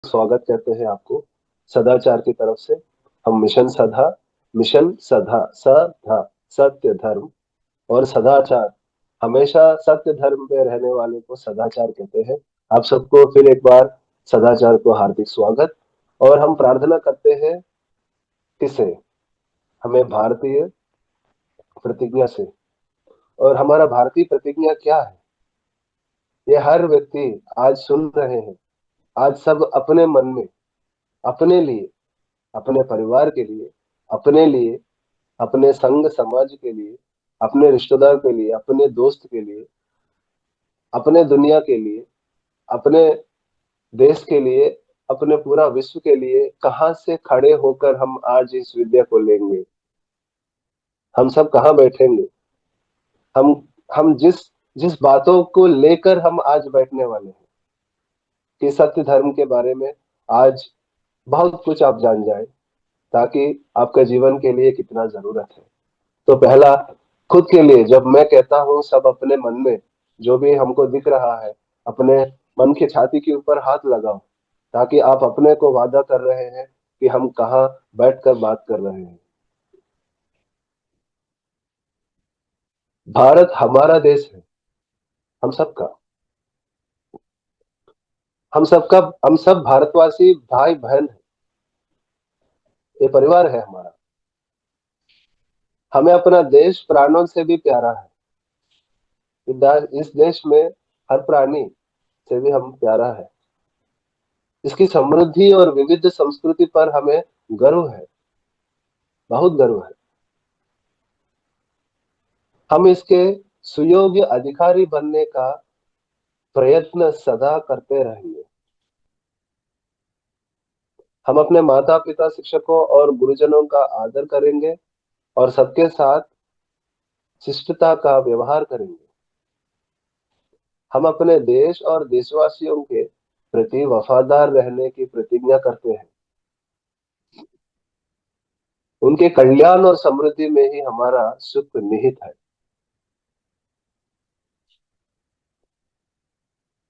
स्वागत करते हैं आपको सदाचार की तरफ से। हम मिशन सधा सधा सत्य धर्म और सदाचार, हमेशा सत्य धर्म पे रहने वाले को सदाचार कहते हैं। आप सबको फिर एक बार सदाचार को हार्दिक स्वागत। और हम प्रार्थना करते हैं किसे? हमें भारतीय प्रतिज्ञा से। और हमारा भारतीय प्रतिज्ञा क्या है? ये हर व्यक्ति आज सुन रहे हैं। आज सब अपने मन में, अपने लिए, अपने परिवार के लिए, अपने लिए, अपने संग समाज के लिए, अपने रिश्तेदार के लिए, अपने दोस्त के लिए, अपने दुनिया के लिए, अपने देश के लिए, अपने पूरा विश्व के लिए कहां से खड़े होकर हम आज इस विद्या को लेंगे? हम सब कहाँ बैठेंगे? हम हम जिस जिस बातों को लेकर हम आज बैठने वाले हैं कि सत्य धर्म के बारे में आज बहुत कुछ आप जान जाएं, ताकि आपके जीवन के लिए कितना जरूरत है। तो पहला, खुद के लिए जब मैं कहता हूं सब अपने मन में जो भी हमको दिख रहा है, अपने मन की छाती के ऊपर हाथ लगाओ, ताकि आप अपने को वादा कर रहे हैं कि हम कहाँ बैठकर बात कर रहे हैं। भारत हमारा देश है, हम सबका। हम सबका, हम सब भारतवासी भाई बहन हैं। ये परिवार है हमारा। हमें अपना देश प्राणों से भी प्यारा है। इस देश में हर प्राणी से भी हम प्यारा है। इसकी समृद्धि और विविध संस्कृति पर हमें गर्व है, बहुत गर्व है। हम इसके सुयोग्य अधिकारी बनने का प्रयत्न सदा करते रहेंगे। हम अपने माता पिता, शिक्षकों और गुरुजनों का आदर करेंगे और सबके साथ शिष्टता का व्यवहार करेंगे। हम अपने देश और देशवासियों के प्रति वफादार रहने की प्रतिज्ञा करते हैं। उनके कल्याण और समृद्धि में ही हमारा सुख निहित है।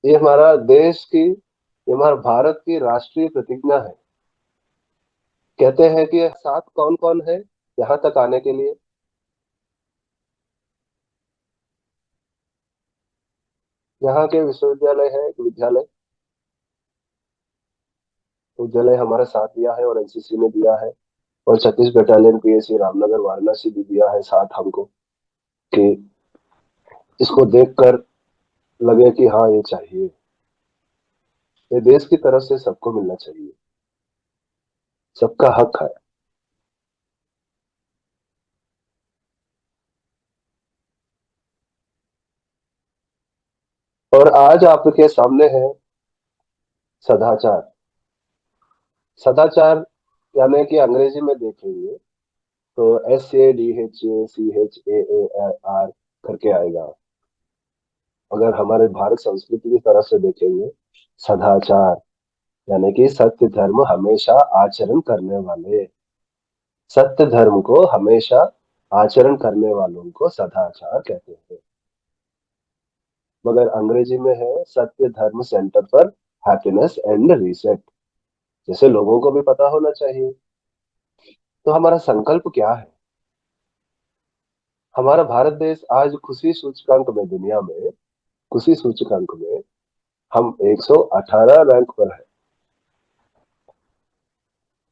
ये हमारा देश की, ये हमारा भारत की राष्ट्रीय प्रतिज्ञा है। कहते हैं कि साथ कौन कौन है यहाँ तक आने के लिए? यहाँ के विश्वविद्यालय है, एक विद्यालय हमारा साथ दिया है और एनसीसी ने दिया है। और 36 बटालियन पीएसी रामनगर वाराणसी भी दिया है साथ हमको, कि इसको देखकर लगे कि हाँ ये चाहिए, ये देश की तरफ से सबको मिलना चाहिए, सबका हक है। और आज आपके सामने है सदाचार। सदाचार यानी कि अंग्रेजी में देखेंगे तो SADHACHAAR करके आएगा। अगर हमारे भारत संस्कृति की तरफ से देखेंगे, सदाचार यानी कि सत्य धर्म हमेशा आचरण करने वाले, सत्य धर्म को हमेशा आचरण करने वालों को सदाचार कहते हैं। मगर अंग्रेजी में है सत्य धर्म centre for happiness and reset, जैसे लोगों को भी पता होना चाहिए। तो हमारा संकल्प क्या है? हमारा भारत देश आज खुशी सूचकांक में, दुनिया में खुशी सूचकांक में हम 118 रैंक पर है।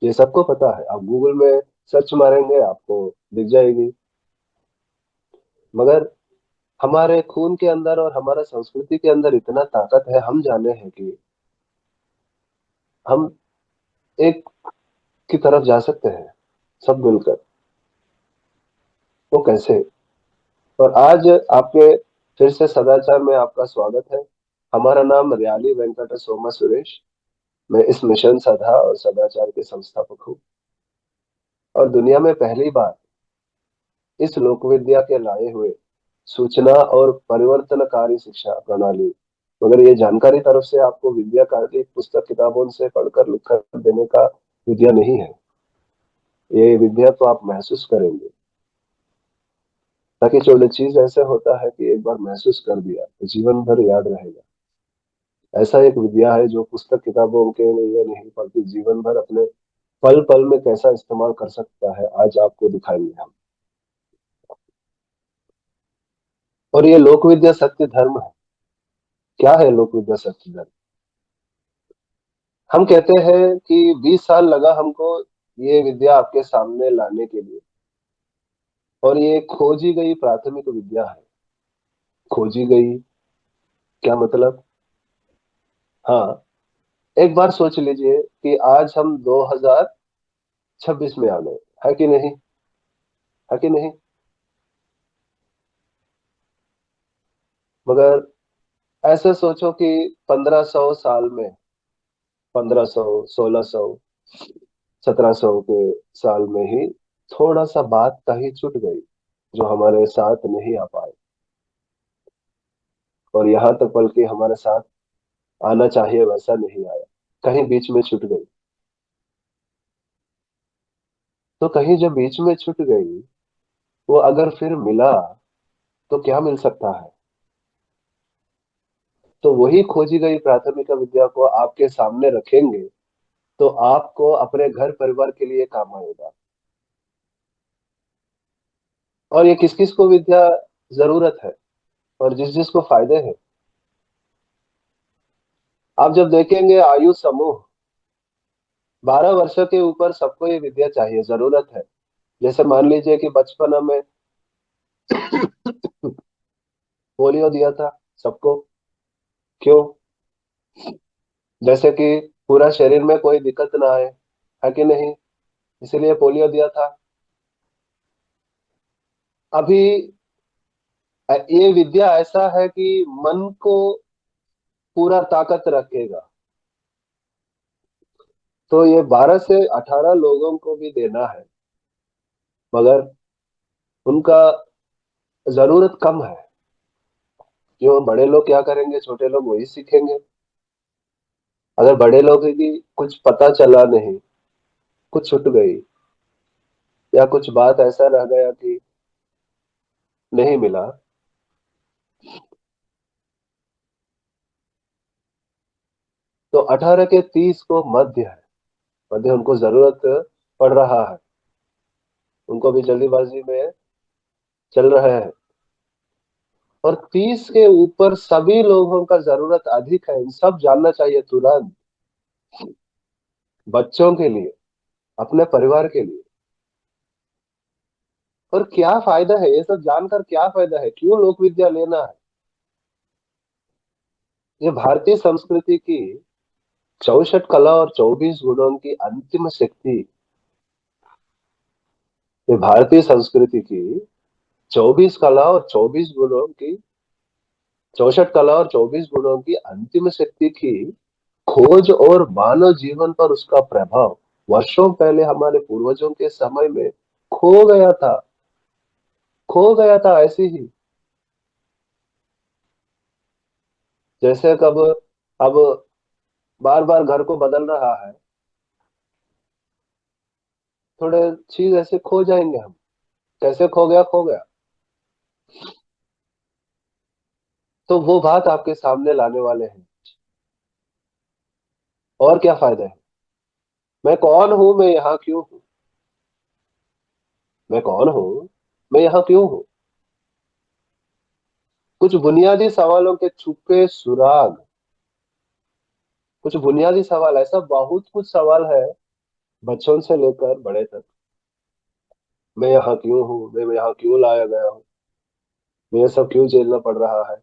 ये सबको पता है, आप गूगल में सर्च मारेंगे आपको दिख जाएगी। मगर हमारे खून के अंदर और हमारा संस्कृति के अंदर इतना ताकत है, हम जाने हैं कि हम एक की तरफ जा सकते हैं सब मिलकर। वो कैसे? और आज आपके फिर से सदाचार में आपका स्वागत है। हमारा नाम रियाली वेंकट सोमा सुरेश। मैं इस मिशन सदा और सदाचार के संस्थापक हूँ। और दुनिया में पहली बार इस लोक विद्या के लाए हुए सूचना और परिवर्तनकारी शिक्षा प्रणाली, मगर ये जानकारी तरफ से आपको विद्या कार्य पुस्तक किताबों से पढ़कर लिख कर देने का विद्या नहीं है। ये विद्या तो आप महसूस करेंगे, ताकि जो चीज ऐसे होता है कि एक बार महसूस कर दिया तो जीवन भर याद रहेगा। ऐसा एक विद्या है जो पुस्तक किताबों के लिए नहीं बल्कि जीवन भर अपने पल पल में कैसा इस्तेमाल कर सकता है, आज आपको दिखाएंगे हम। और ये लोक विद्या सत्य धर्म है। क्या है लोक विद्या सत्य धर्म? हम कहते हैं कि 20 साल लगा हमको ये विद्या आपके सामने लाने के लिए, और ये खोजी गई प्राथमिक विद्या है। खोजी गई, क्या मतलब? हाँ, एक बार सोच लीजिए कि आज हम 2026 में आ गए, है कि नहीं? है कि नहीं? मगर ऐसे सोचो कि 1500 साल में, 1500, 1600, 1700 के साल में ही थोड़ा सा बात कहीं छूट गई, जो हमारे साथ नहीं आ पाए, और यहाँ तक बल्कि हमारे साथ आना चाहिए वैसा नहीं आया, कहीं बीच में छूट गई। तो कहीं जो बीच में छूट गई, वो अगर फिर मिला तो क्या मिल सकता है? तो वही खोजी गई प्राथमिक विद्या को आपके सामने रखेंगे तो आपको अपने घर परिवार के लिए काम आएगा। और ये किस किस को विद्या जरूरत है, और जिस जिसको फायदे हैं। आप जब देखेंगे आयु समूह 12 वर्षों के ऊपर सबको ये विद्या चाहिए, जरूरत है। जैसे मान लीजिए कि बचपन में पोलियो दिया था सबको। क्यों? जैसे कि पूरा शरीर में कोई दिक्कत ना आए, है कि नहीं? इसीलिए पोलियो दिया था। अभी ये विद्या ऐसा है कि मन को पूरा ताकत रखेगा। तो ये 12 से 18 लोगों को भी देना है, मगर उनका जरूरत कम है। क्यों? बड़े लोग क्या करेंगे, छोटे लोग वही सीखेंगे। अगर बड़े लोग की कुछ पता चला नहीं, कुछ छूट गई, या कुछ बात ऐसा रह गया कि नहीं मिला, तो 18 के 30 को मध्य है। मध्य उनको जरूरत पड़ रहा है, उनको भी जल्दीबाजी में चल रहे हैं। और 30 के ऊपर सभी लोगों का जरूरत अधिक है, इन सब जानना चाहिए तुरंत। बच्चों के लिए, अपने परिवार के लिए। और क्या फायदा है ये सब जानकर? क्या फायदा है? क्यों लोक विद्या लेना है? ये भारतीय संस्कृति की 64 कला और 24 गुणों की अंतिम शक्ति। ये भारतीय संस्कृति की 24 कला और 24 गुणों की, 64 कला और 24 गुणों की अंतिम शक्ति की खोज और मानव जीवन पर उसका प्रभाव वर्षों पहले हमारे पूर्वजों के समय में खो गया था। खो गया था ऐसे ही। जैसे कब अब बार बार घर को बदल रहा है, थोड़े चीज ऐसे खो जाएंगे हम। कैसे खो गया? खो गया। तो वो बात आपके सामने लाने वाले हैं। और क्या फायदा है? मैं कौन हूं? मैं यहाँ क्यों हूँ? मैं कौन हूँ? मैं यहाँ क्यों हूँ? कुछ बुनियादी सवालों के छुपे सुराग। कुछ बुनियादी सवाल, ऐसा बहुत कुछ सवाल है, बच्चों से लेकर बड़े तक। मैं यहाँ क्यों हूँ? मैं यहाँ क्यों लाया गया हूँ? मैं ये सब क्यों झेलना पड़ रहा है?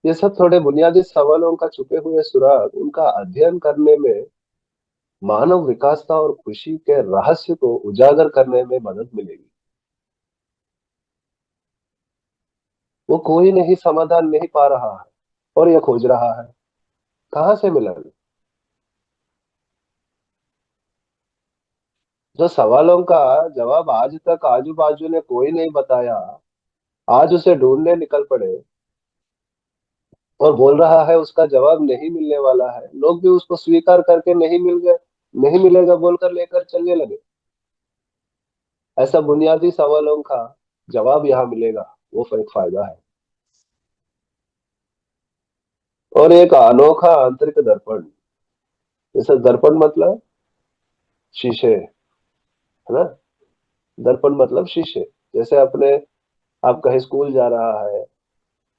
ये सब थोड़े बुनियादी सवालों का छुपे हुए सुराग, उनका अध्ययन करने में, मानव विकासता और खुशी के रहस्य को उजागर करने में मदद मिलेगी। वो कोई नहीं समाधान नहीं पा रहा है, और ये खोज रहा है। कहाँ से मिला? जो सवालों का जवाब आज तक आजू बाजू ने कोई नहीं बताया, आज उसे ढूंढने निकल पड़े, और बोल रहा है उसका जवाब नहीं मिलने वाला है। लोग भी उसको स्वीकार करके नहीं मिल गए, नहीं मिलेगा बोलकर लेकर चलने लगे। ऐसा बुनियादी सवालों का जवाब यहाँ मिलेगा, वो एक फायदा है। और एक अनोखा आंतरिक दर्पण। जैसे दर्पण मतलब शीशे, है ना। दर्पण मतलब शीशे। जैसे अपने, आप कहीं स्कूल जा रहा है,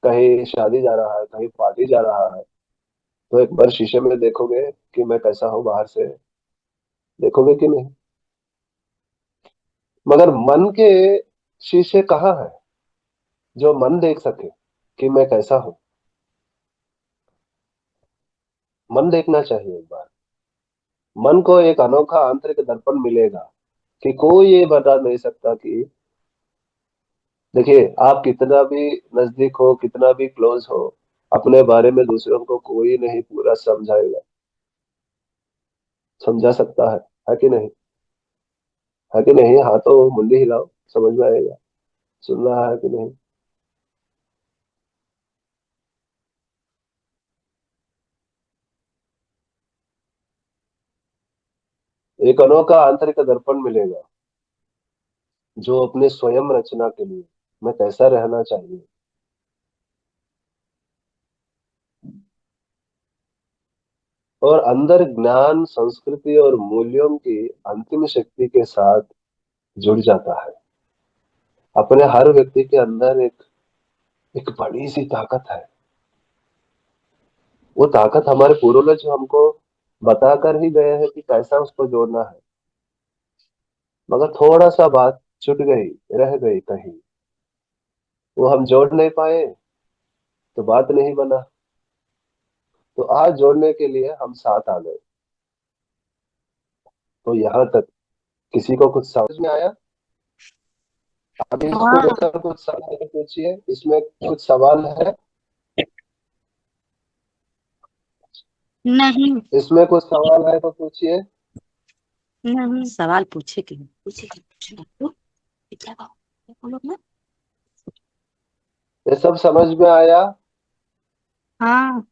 कहीं शादी जा रहा है, कहीं पार्टी जा रहा है, तो एक बार शीशे में देखोगे कि मैं कैसा हूं बाहर से, देखोगे कि नहीं। मगर मन के शीशे कहाँ है जो मन देख सके कि मैं कैसा हूं। मन देखना चाहिए एक बार। मन को एक अनोखा आंतरिक दर्पण मिलेगा कि कोई ये बता नहीं सकता कि, देखिए आप कितना भी नजदीक हो, कितना भी क्लोज हो, अपने बारे में दूसरों को कोई नहीं पूरा समझाएगा, समझा सकता है कि नहीं। है कि नहीं, हाँ तो मुंडी हिलाओ, समझ में आएगा। सुन रहा है कि नहीं। एक अनोखा आंतरिक दर्पण मिलेगा जो अपने स्वयं रचना के लिए मैं कैसा रहना चाहिए, और अंदर ज्ञान, संस्कृति और मूल्यों की अंतिम शक्ति के साथ जुड़ जाता है। अपने हर व्यक्ति के अंदर एक एक बड़ी सी ताकत है। वो ताकत हमारे पूर्वज हमको बता कर ही गए हैं कि कैसा उसको जोड़ना है। मगर थोड़ा सा बात छूट गई, रह गई कहीं, वो हम जोड़ नहीं पाए, तो बात नहीं बना। तो आज जोड़ने के लिए हम साथ आ गए। तो यहाँ तक किसी को कुछ समझ में आया? अभी इसको हाँ। लेकर कुछ सवाल है तो पूछिए, इसमें कुछ सवाल है? नहीं। इसमें कुछ सवाल है तो पूछिए। नहीं, सवाल पूछे क्यों? पूछे क्यों? पूछे क्यों? क्या बोलो ना। ये सब समझ में आया? हाँ।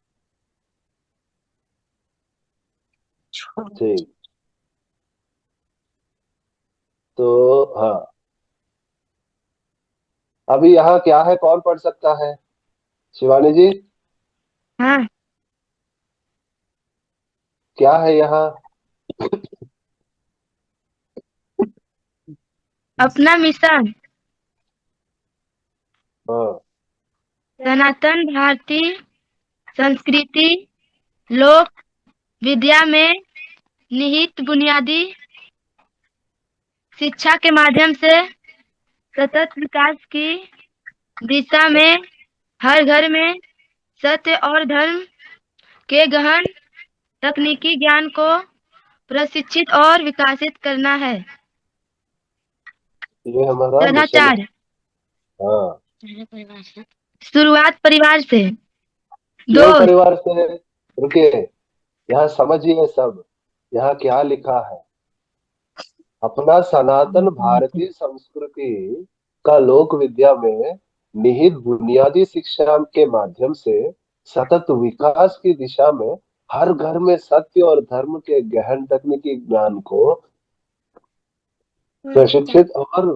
ठीक। तो हाँ, अभी यहाँ क्या है, कौन पढ़ सकता है? शिवानी जी, हाँ। क्या है यहाँ? अपना मिशन हाँ। सनातन भारतीय संस्कृति लोक विद्या में निहित बुनियादी शिक्षा के माध्यम से सतत विकास की दिशा में हर घर में सत्य और धर्म के गहन तकनीकी ज्ञान को प्रशिक्षित और विकसित करना है। ये हमारा मिशन है। सदाचार हाँ। शुरुआत परिवार से। केवल दोस्त। परिवार से? रुकिए, यहाँ समझिए सब। यहाँ क्या लिखा है? अपना सनातन भारतीय संस्कृति का लोक विद्या में निहित बुनियादी शिक्षा के माध्यम से सतत विकास की दिशा में हर घर में सत्य और धर्म के गहन तकनीकी ज्ञान को प्रशिक्षित और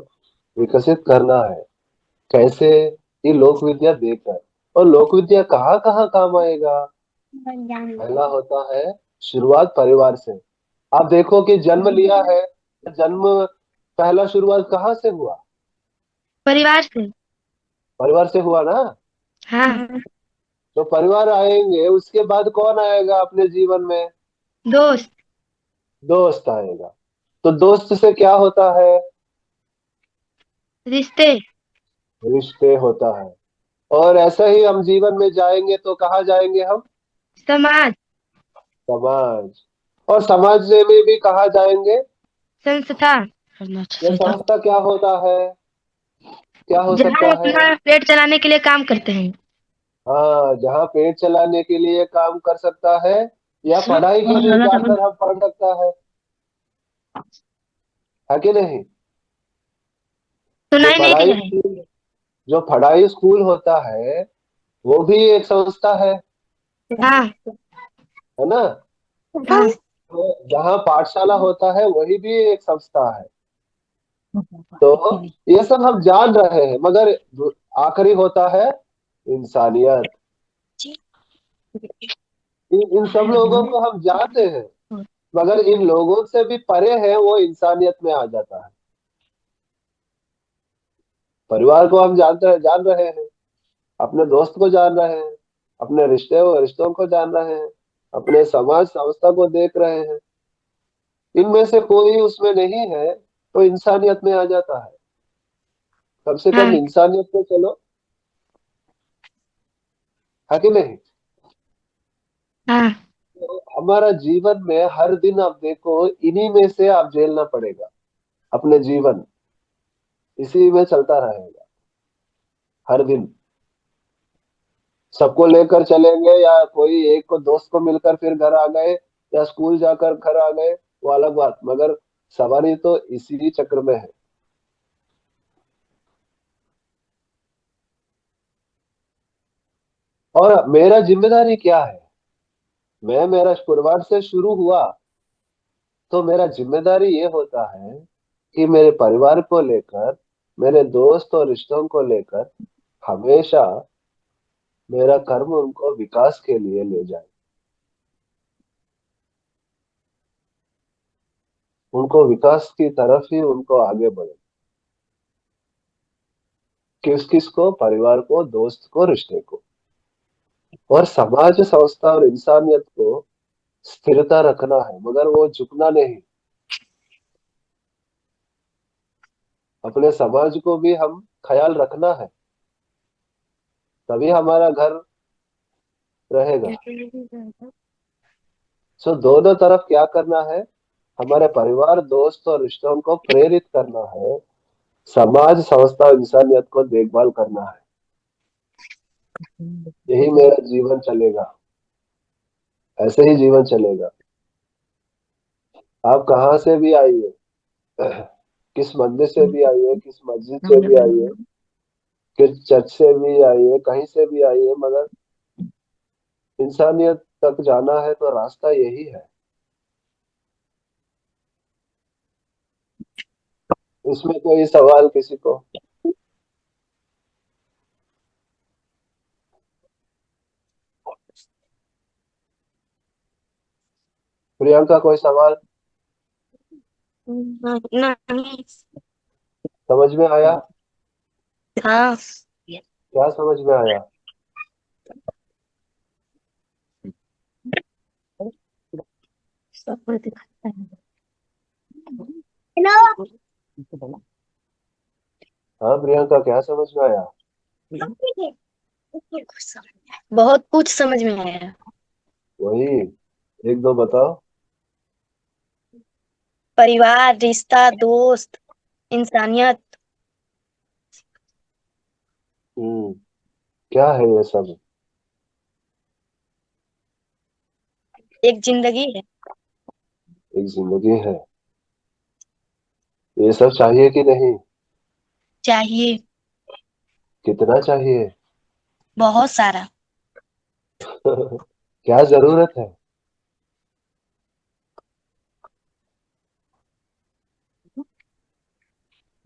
विकसित करना है। कैसे? ये लोक विद्या देकर। और लोक विद्या कहाँ कहाँ काम आएगा? पहला होता है शुरुआत परिवार से। आप देखो कि जन्म लिया है, जन्म पहला शुरुआत कहाँ से हुआ? परिवार से। परिवार से हुआ ना। हाँ। तो परिवार आएंगे, उसके बाद कौन आएगा अपने जीवन में? दोस्त। दोस्त आएगा। तो दोस्त से क्या होता है? रिश्ते। रिश्ते होता है। और ऐसा ही हम जीवन में जाएंगे तो कहाँ जाएंगे हम? समाज। समाज। और समाज में भी कहाँ जाएंगे? संस्था। ये संस्था क्या होता है? क्या हो जहाँ सकता है? अपना पेट चलाने के लिए काम करते हैं। हाँ, जहाँ पेट चलाने के लिए काम कर सकता है, या पढ़ाई के लिए जाकर हम पढ़ सकता है कि नहीं। जो सुनाई नहीं पढ़ाई दिया है। स्कूल जो पढ़ाई स्कूल होता है, वो भी एक संस्था हाँ। है ना। हाँ। तो जहाँ पाठशाला होता है वही भी एक संस्था है। तो ये सब हम जान रहे हैं, मगर आखिरी होता है इंसानियत। इन सब लोगों को हम जानते हैं, मगर इन लोगों से भी परे है, वो इंसानियत में आ जाता है। परिवार को हम जानते हैं, जान रहे हैं, अपने दोस्त को जान रहे हैं, अपने रिश्तों को जान रहे हैं, अपने समाज संस्था को देख रहे हैं। इनमें से कोई उसमें नहीं है तो इंसानियत में आ जाता है। कम से कम हाँ इंसानियत तो चलो, है कि नहीं? हाँ तो हमारा जीवन में हर दिन आप देखो, इन्हीं में से आप झेलना पड़ेगा। अपने जीवन इसी में चलता रहेगा हर दिन। सबको लेकर चलेंगे या कोई एक को दोस्त को मिलकर फिर घर आ गए, या स्कूल जाकर घर आ गए, वो अलग बात, मगर सवारी तो इसी चक्र में है। और मेरा जिम्मेदारी क्या है? मेरा परिवार से शुरू हुआ, तो मेरा जिम्मेदारी ये होता है कि मेरे परिवार को लेकर, मेरे दोस्त और रिश्तों को लेकर हमेशा मेरा कर्म उनको विकास के लिए ले जाए, उनको विकास की तरफ ही उनको आगे बढ़े। किस किस को? परिवार को, दोस्त को, रिश्ते को, और समाज संस्था और इंसानियत को स्थिरता रखना है, मगर वो झुकना नहीं। अपने समाज को भी हम ख्याल रखना है, तभी हमारा घर रहेगा। सो दोनों तरफ क्या करना है? हमारे परिवार, दोस्त और रिश्तों को प्रेरित करना है, समाज संस्था और इंसानियत को देखभाल करना है। यही मेरा जीवन चलेगा, ऐसे ही जीवन चलेगा। आप कहाँ से भी आइए, किस मंदिर से भी आइए, किस मस्जिद से भी आइए, किस चर्च से भी आइए, कहीं से भी आइए, मगर इंसानियत तक जाना है तो रास्ता यही है। इसमें कोई सवाल किसी को? प्रियंका, कोई सवाल? नहीं। समझ में आया? हाँ क्या समझ में आया? सब कुछ दिखाता है। हेलो। हाँ प्रियंका, क्या समझ में आया? बहुत कुछ समझ में आया। वही, एक दो बताओ। परिवार, रिश्ता, दोस्त, इंसानियत। हम्म। क्या है ये सब? एक जिंदगी है। एक जिंदगी है। ये सब चाहिए कि नहीं? चाहिए। कितना चाहिए? बहुत सारा। क्या जरूरत है?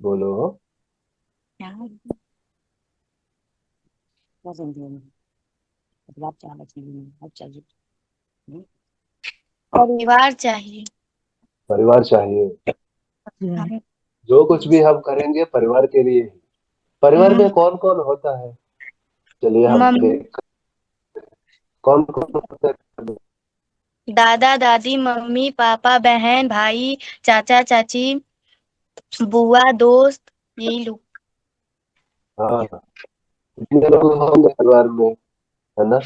बोलो। परिवार चाहिए। परिवार चाहिए। हाँ। जो कुछ भी हम करेंगे परिवार के लिए ही। परिवार में कौन कौन होता है? चलिए हम मम्मी, देख, कौन कौन होता है? दादा दादी, मम्मी पापा, बहन भाई, चाचा चाची, बुआ, दोस्त, यही लोग। हाँ, इतने लोग होंगे परिवार में, है ना?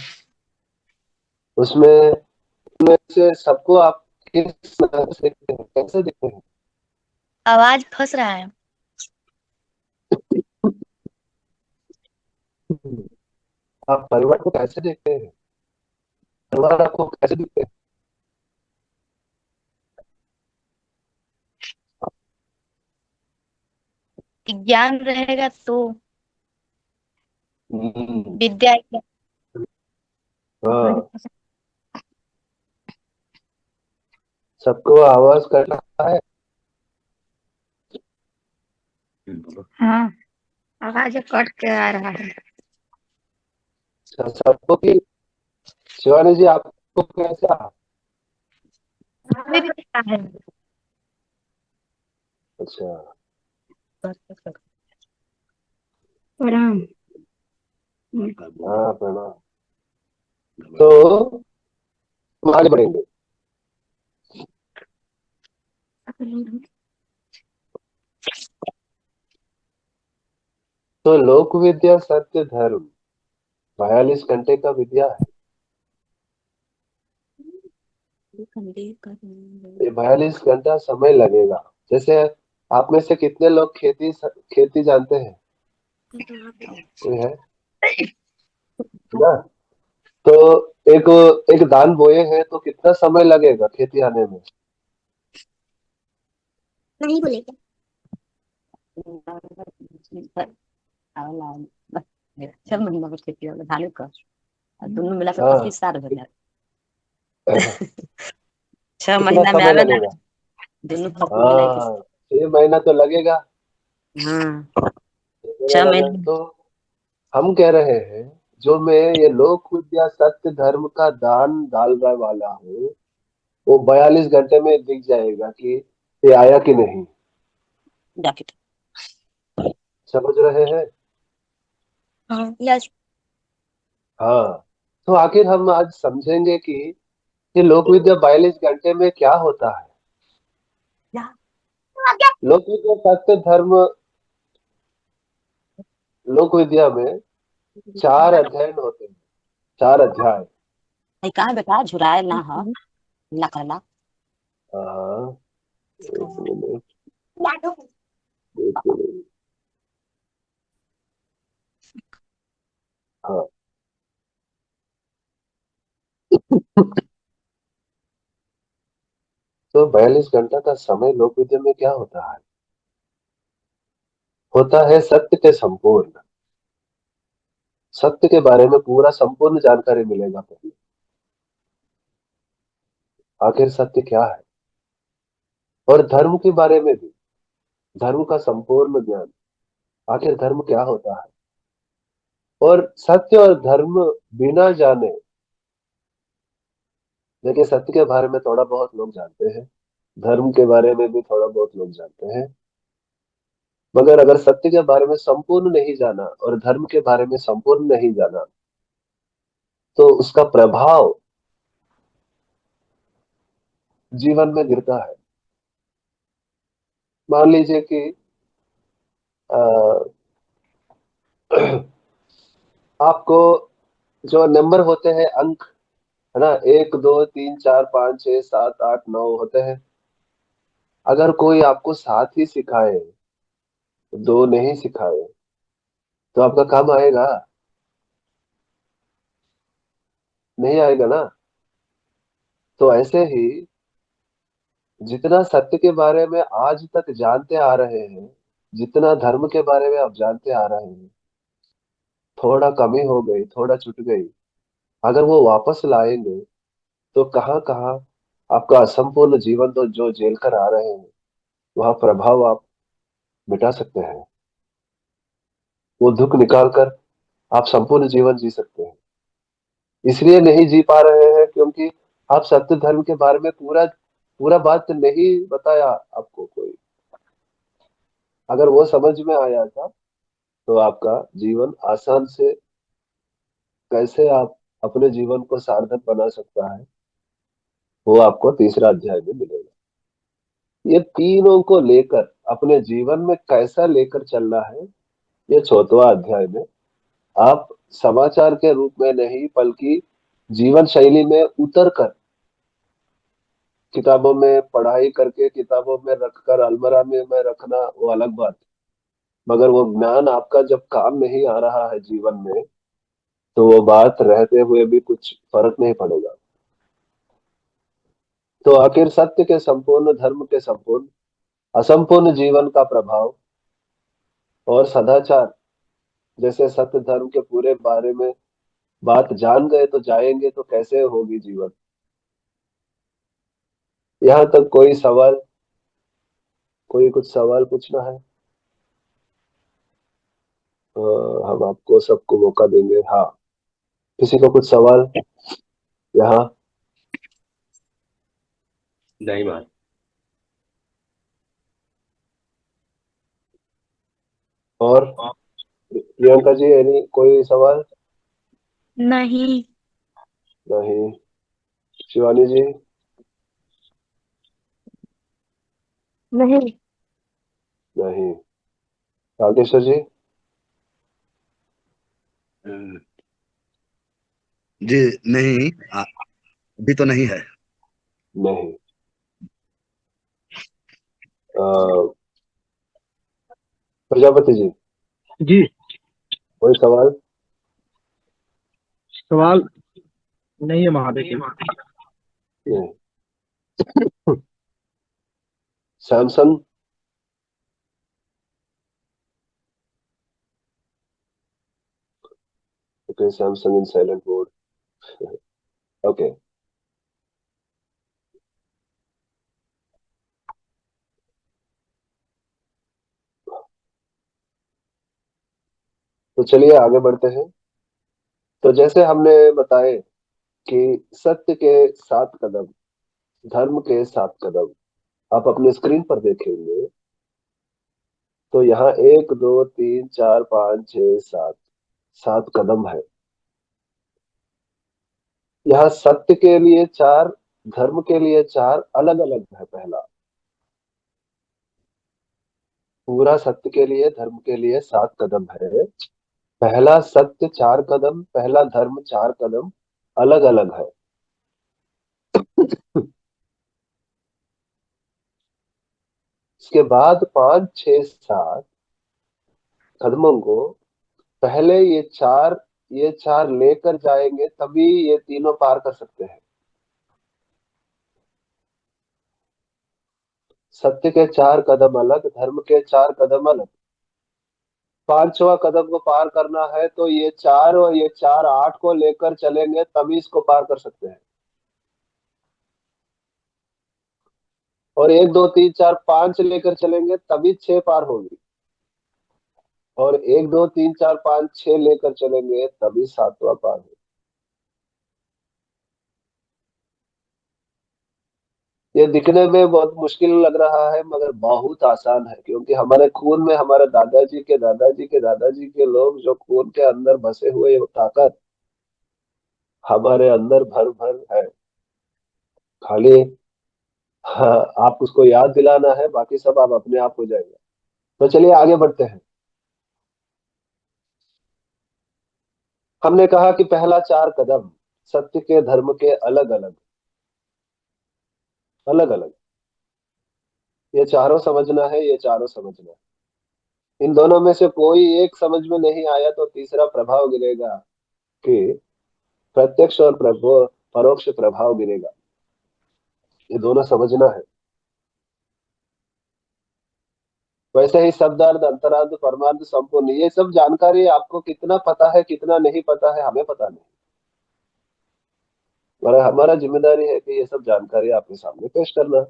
उसमें में से सबको आप किस नजर से देखते हैं, कैसे देखते हैं? आवाज फंस रहा है। आप परिवार को कैसे देखते हैं? परिवार आपको कैसे दिखते हैं? ज्ञान रहेगा तो। हम्म, विद्या। हाँ। सबको आवाज करना है। हाँ आवाज कट के आ रहा है। सबको की शिवानी जी, आपको कैसा? अभी भी अच्छा है। अच्छा। प्रणाम। हाँ, प्रणाम। तो हम आगे बढ़ेंगे। तो लोक विद्या सत्य धर्म 42 घंटे का विद्या है। ये 42 घंटा समय लगेगा। जैसे आप में से कितने लोग खेती जानते हैं? कोई है ना? तो एक एक धान बोए हैं तो कितना समय लगेगा खेती आने में? नहीं बोलेगा। छह महीना में खेती होगा धान का। और दोनों मिला के हाँ। 25 साल हो जाए। 6 महीना में कितना समय आवे ना। लगेगा? दोनों पप्पू मिला के। हाँ, 6 महीना तो लगेगा। हाँ। 6 महीना छह महीने तो हम कह रहे हैं, जो मैं ये लोक विद्या सत्य धर्म का दान डालने वाला हूँ, वो 42 घंटे में दिख जाएगा कि ये आया कि नहीं। जाके। समझ रहे हैं? हाँ यस। हाँ। तो आखिर हम आज समझेंगे कि ये लोक विद्या 42 घंटे में क्या होता है। लोक विद्या सत्य धर्म, लोक विद्या में 4 अध्ययन होते हैं। 4 अध्याय। कहा बेटा झुराए ना हो ना करला। हाँ, एक मिनट, एक मिनट। हाँ। तो 42 घंटा का समय लोक विद्या में क्या होता है? होता है सत्य के संपूर्ण, सत्य के बारे में पूरा संपूर्ण जानकारी मिलेगा पहले। आखिर सत्य क्या है, और धर्म के बारे में भी, धर्म का संपूर्ण ज्ञान। आखिर धर्म क्या होता है, और सत्य और धर्म बिना जाने, देखिए सत्य के बारे में थोड़ा बहुत लोग जानते हैं, धर्म के बारे में भी थोड़ा बहुत लोग जानते हैं, मगर अगर सत्य के बारे में संपूर्ण नहीं जाना और धर्म के बारे में संपूर्ण नहीं जाना, तो उसका प्रभाव जीवन में गिरता है। मान लीजिए कि अ, आपको जो नंबर होते हैं, अंक, है ना, 1 2 3 4 5 6 7 8 9 होते हैं। अगर कोई आपको 7 ही सिखाए, 2 नहीं सिखाए, तो आपका काम आएगा? नहीं आएगा ना। तो ऐसे ही जितना सत्य के बारे में आज तक जानते आ रहे हैं, जितना धर्म के बारे में आप जानते आ रहे हैं, थोड़ा कमी हो गई, थोड़ा छूट गई, अगर वो वापस लाएंगे, तो कहाँ कहाँ आपका असंपूर्ण जीवन तो जो झेल कर आ रहे हैं, वह प्रभाव आप मिटा सकते हैं। वो दुख निकाल कर आप संपूर्ण जीवन जी सकते हैं। इसलिए नहीं जी पा रहे हैं क्योंकि आप सत्य धर्म के बारे में पूरा पूरा बात नहीं बताया आपको कोई। अगर वो समझ में आया था, तो आपका जीवन आसान से कैसे आप अपने जीवन को सार्थक बना सकता है, वो आपको तीसरा अध्याय में मिलेगा। ये तीनों को लेकर अपने जीवन में कैसा लेकर चलना है, ये चौथवा अध्याय में आप समाचार के रूप में नहीं, बल्कि जीवन शैली में उतर कर, किताबों में पढ़ाई करके किताबों में रखकर अलमारा में रखना वो अलग बात, मगर वो ज्ञान आपका जब काम नहीं आ रहा है जीवन में, तो वो बात रहते हुए भी कुछ फर्क नहीं पड़ेगा। तो आखिर सत्य के संपूर्ण, धर्म के संपूर्ण, असंपूर्ण जीवन का प्रभाव और सदाचार, जैसे सत्य धर्म के पूरे बारे में बात जान गए तो जाएंगे तो कैसे होगी जीवन। यहाँ तक कोई सवाल, कोई कुछ सवाल पूछना है? हम आपको सबको मौका देंगे। हाँ, किसी को कुछ सवाल? यहाँ नहीं महाराज। और प्रियंका जी, एनी कोई सवाल? नहीं। नहीं। शिवानी जी? नहीं। नहीं। राकेश्वर जी? अ, जी नहीं, अभी तो नहीं है। नहीं। अ, प्रजापति जी, जी कोई सवाल? सवाल नहीं है महादेव। नहीं। सैमसंग? ओके, सैमसंग इन साइलेंट मोड। ओके। तो चलिए आगे बढ़ते हैं। तो जैसे हमने बताए कि सत्य के 7 कदम, धर्म के 7 कदम, आप अपने स्क्रीन पर देखेंगे तो यहाँ 1 2 3 4 5 6 7, 7 कदम है। यहाँ सत्य के लिए 4, धर्म के लिए 4, अलग अलग है। पहला पूरा सत्य के लिए, धर्म के लिए 7 कदम है। पहला सत्य 4 कदम, पहला धर्म 4 कदम, अलग अलग है। इसके बाद 5 6 7 कदमों को पहले ये चार लेकर जाएंगे, तभी ये तीनों पार कर सकते हैं। सत्य के 4 कदम अलग, धर्म के 4 कदम अलग। 5वां कदम को पार करना है तो ये 4 और ये 4 8 को लेकर चलेंगे, तभी इसको पार कर सकते हैं। और 1 2 3 4 5 लेकर चलेंगे तभी 6 पार होगी। और 1 2 3 4 5 6 लेकर चलेंगे तभी 7वां पार होगा। ये दिखने में बहुत मुश्किल लग रहा है, मगर बहुत आसान है, क्योंकि हमारे खून में, हमारे दादाजी के दादाजी के दादाजी के लोग, जो खून के अंदर बसे हुए वो ताकत हमारे अंदर भर भर है। खाली हाँ, आप उसको याद दिलाना है, बाकी सब आप अपने आप हो जाएगा। तो चलिए आगे बढ़ते हैं। हमने कहा कि पहला 4 कदम सत्य के, धर्म के, अलग अलग, अलग अलग। ये चारों समझना है, ये चारों समझना है। इन दोनों में से कोई एक समझ में नहीं आया तो तीसरा प्रभाव गिरेगा, कि प्रत्यक्ष और परोक्ष प्रभाव गिरेगा। ये दोनों समझना है। वैसे ही शब्दार्थ, अंतरार्थ, परमार्थ, संपूर्ण, ये सब जानकारी आपको कितना पता है कितना नहीं पता है हमें पता नहीं, और हमारा जिम्मेदारी है कि ये सब जानकारी आपके सामने पेश करना,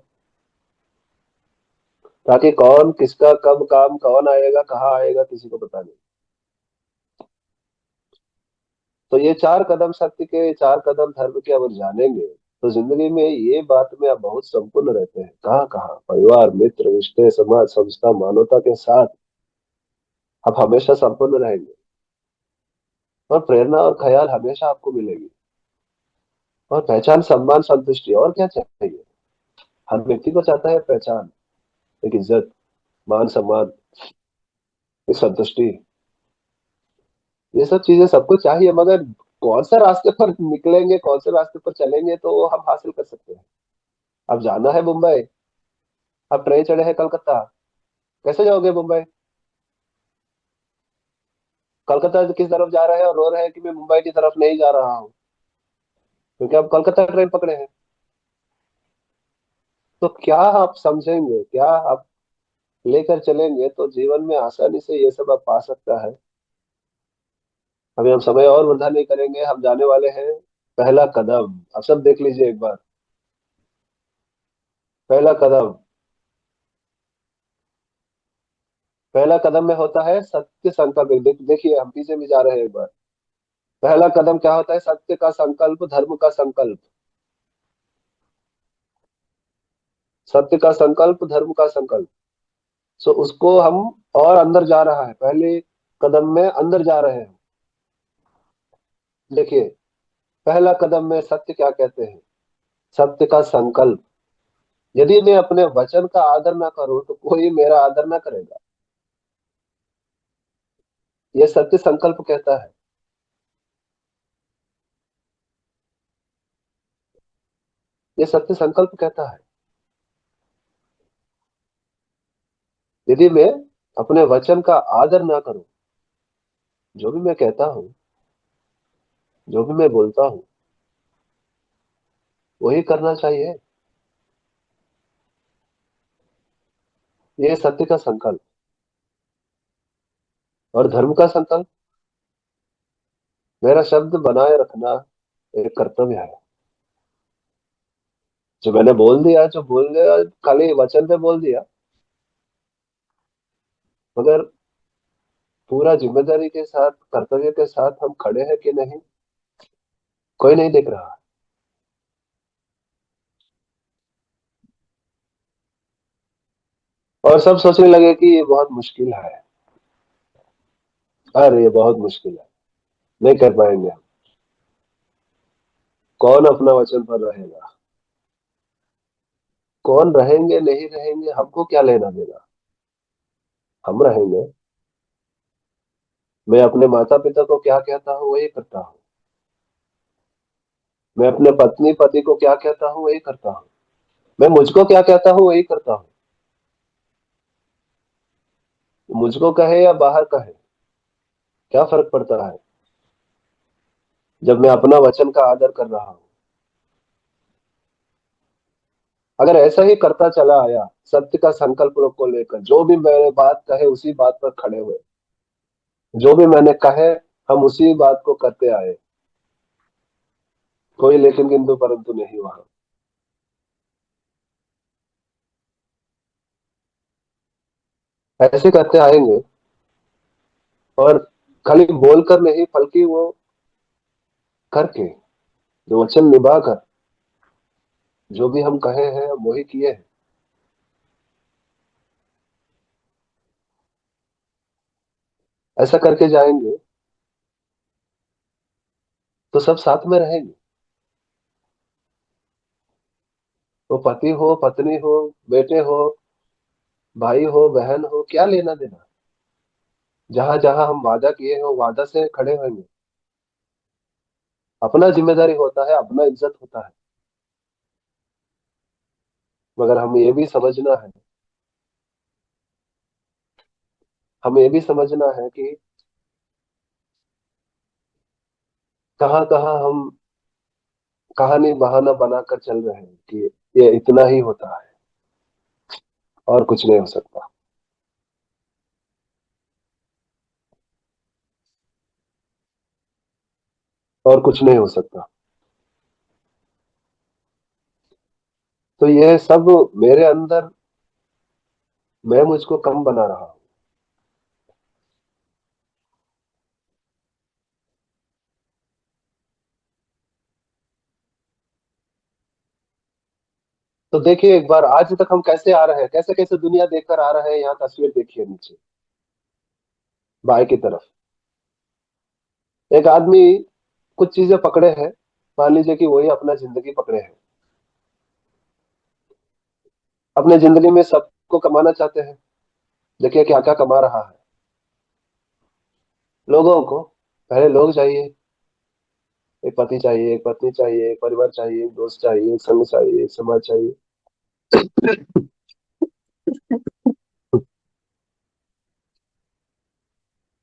ताकि कौन किसका कब काम, कौन आएगा कहाँ आएगा, किसी को पता नहीं। तो ये 4 कदम सत्य के, 4 कदम धर्म के अगर जानेंगे तो जिंदगी में ये बात में आप बहुत संपूर्ण रहते हैं। कहाँ कहाँ परिवार, मित्र, रिश्ते, समाज, संस्था, मानवता के साथ आप हमेशा संपूर्ण रहेंगे, और प्रेरणा और ख्याल हमेशा आपको मिलेगी, और पहचान, सम्मान, संतुष्टि, और क्या चाहिए। हर व्यक्ति को चाहता है पहचान, एक इज्जत, मान सम्मान, एक संतुष्टि। ये सब चीजें सबको चाहिए, मगर कौन से रास्ते पर निकलेंगे, कौन से रास्ते पर चलेंगे तो वो हम हासिल कर सकते हैं। अब जाना है मुंबई, अब ट्रेन चढ़े हैं कलकत्ता, कैसे जाओगे मुंबई? कलकत्ता किस तरफ जा रहे हैं और रो रहे हैं कि मैं मुंबई की तरफ नहीं जा रहा हूँ, क्योंकि अब कलकत्ता ट्रेन पकड़े हैं। तो क्या आप समझेंगे, क्या आप लेकर चलेंगे तो जीवन में आसानी से ये सब आप पा सकता है। अभी हम समय और वृद्धा नहीं करेंगे, हम जाने वाले हैं पहला कदम। आप सब देख लीजिए एक बार, पहला कदम। पहला कदम में होता है सत्य संकल्प। देखिए हम पीछे भी जा रहे हैं एक बार। पहला कदम क्या होता है? सत्य का संकल्प, धर्म का संकल्प। सत्य का संकल्प, धर्म का संकल्प। सो उसको हम, और अंदर जा रहा है, पहले कदम में अंदर जा रहे हैं। देखिए, पहला कदम में सत्य क्या कहते हैं? सत्य का संकल्प। यदि मैं अपने वचन का आदर ना करूं तो कोई मेरा आदर ना करेगा, यह सत्य संकल्प कहता है। यह सत्य संकल्प कहता है। यदि मैं अपने वचन का आदर ना करूं, जो भी मैं कहता हूं, जो भी मैं बोलता हूं, वही करना चाहिए। यह सत्य का संकल्प। और धर्म का संकल्प, मेरा शब्द बनाए रखना एक कर्तव्य है। जो मैंने बोल दिया, जो बोल दिया, खाली वचन पे बोल दिया, मगर पूरा जिम्मेदारी के साथ, कर्तव्य के साथ हम खड़े हैं कि नहीं, कोई नहीं देख रहा। और सब सोचने लगे कि ये बहुत मुश्किल है। अरे ये बहुत मुश्किल है, नहीं कर पाएंगे हम। कौन अपना वचन पर रहेगा? कौन रहेंगे नहीं रहेंगे, हमको क्या लेना देना? हम रहेंगे। मैं अपने माता पिता को क्या कहता हूँ वही करता हूँ। मैं अपने पत्नी पति को क्या कहता हूँ वही करता हूँ। मैं मुझको क्या कहता हूँ वही करता हूँ। मुझको कहे या बाहर कहे, क्या फर्क पड़ता है जब मैं अपना वचन का आदर कर रहा हूँ। अगर ऐसा ही करता चला आया, सत्य का संकल्प को लेकर, जो भी मैंने बात कहे उसी बात पर खड़े हुए, जो भी मैंने कहे हम उसी बात को करते आए, कोई लेकिन किंतु परंतु नहीं वहां। ऐसे करते आएंगे, और खाली बोलकर नहीं, बल्कि वो करके, जो वचन निभा कर, जो भी हम कहे हैं हम वही किए हैं। ऐसा करके जाएंगे तो सब साथ में रहेंगे। वो पति हो, पत्नी हो, बेटे हो, भाई हो, बहन हो, क्या लेना देना। जहां जहां हम वादा किए हैं वो वादा से खड़े होंगे। अपना जिम्मेदारी होता है, अपना इज्जत होता है। मगर हमें ये भी समझना है कि कहाँ कहाँ हम कहानी बहाना बनाकर चल रहे हैं कि ये इतना ही होता है और कुछ नहीं हो सकता। और कुछ नहीं हो सकता। तो यह सब मेरे अंदर, मैं मुझको कम बना रहा हूं। तो देखिए एक बार, आज तक हम कैसे आ रहे हैं, कैसे कैसे दुनिया देखकर आ रहे हैं। यहाँ तस्वीर देखिए नीचे बाएं की तरफ, एक आदमी कुछ चीजें पकड़े हैं। मान लीजिए कि वही अपना जिंदगी पकड़े हैं। अपने जिंदगी में सबको कमाना चाहते हैं। देखिए क्या क्या कमा रहा है। लोगों को, पहले लोग चाहिए। एक पति चाहिए, एक पत्नी चाहिए, एक परिवार चाहिए, एक दोस्त चाहिए, एक संग चाहिए, एक समाज चाहिए।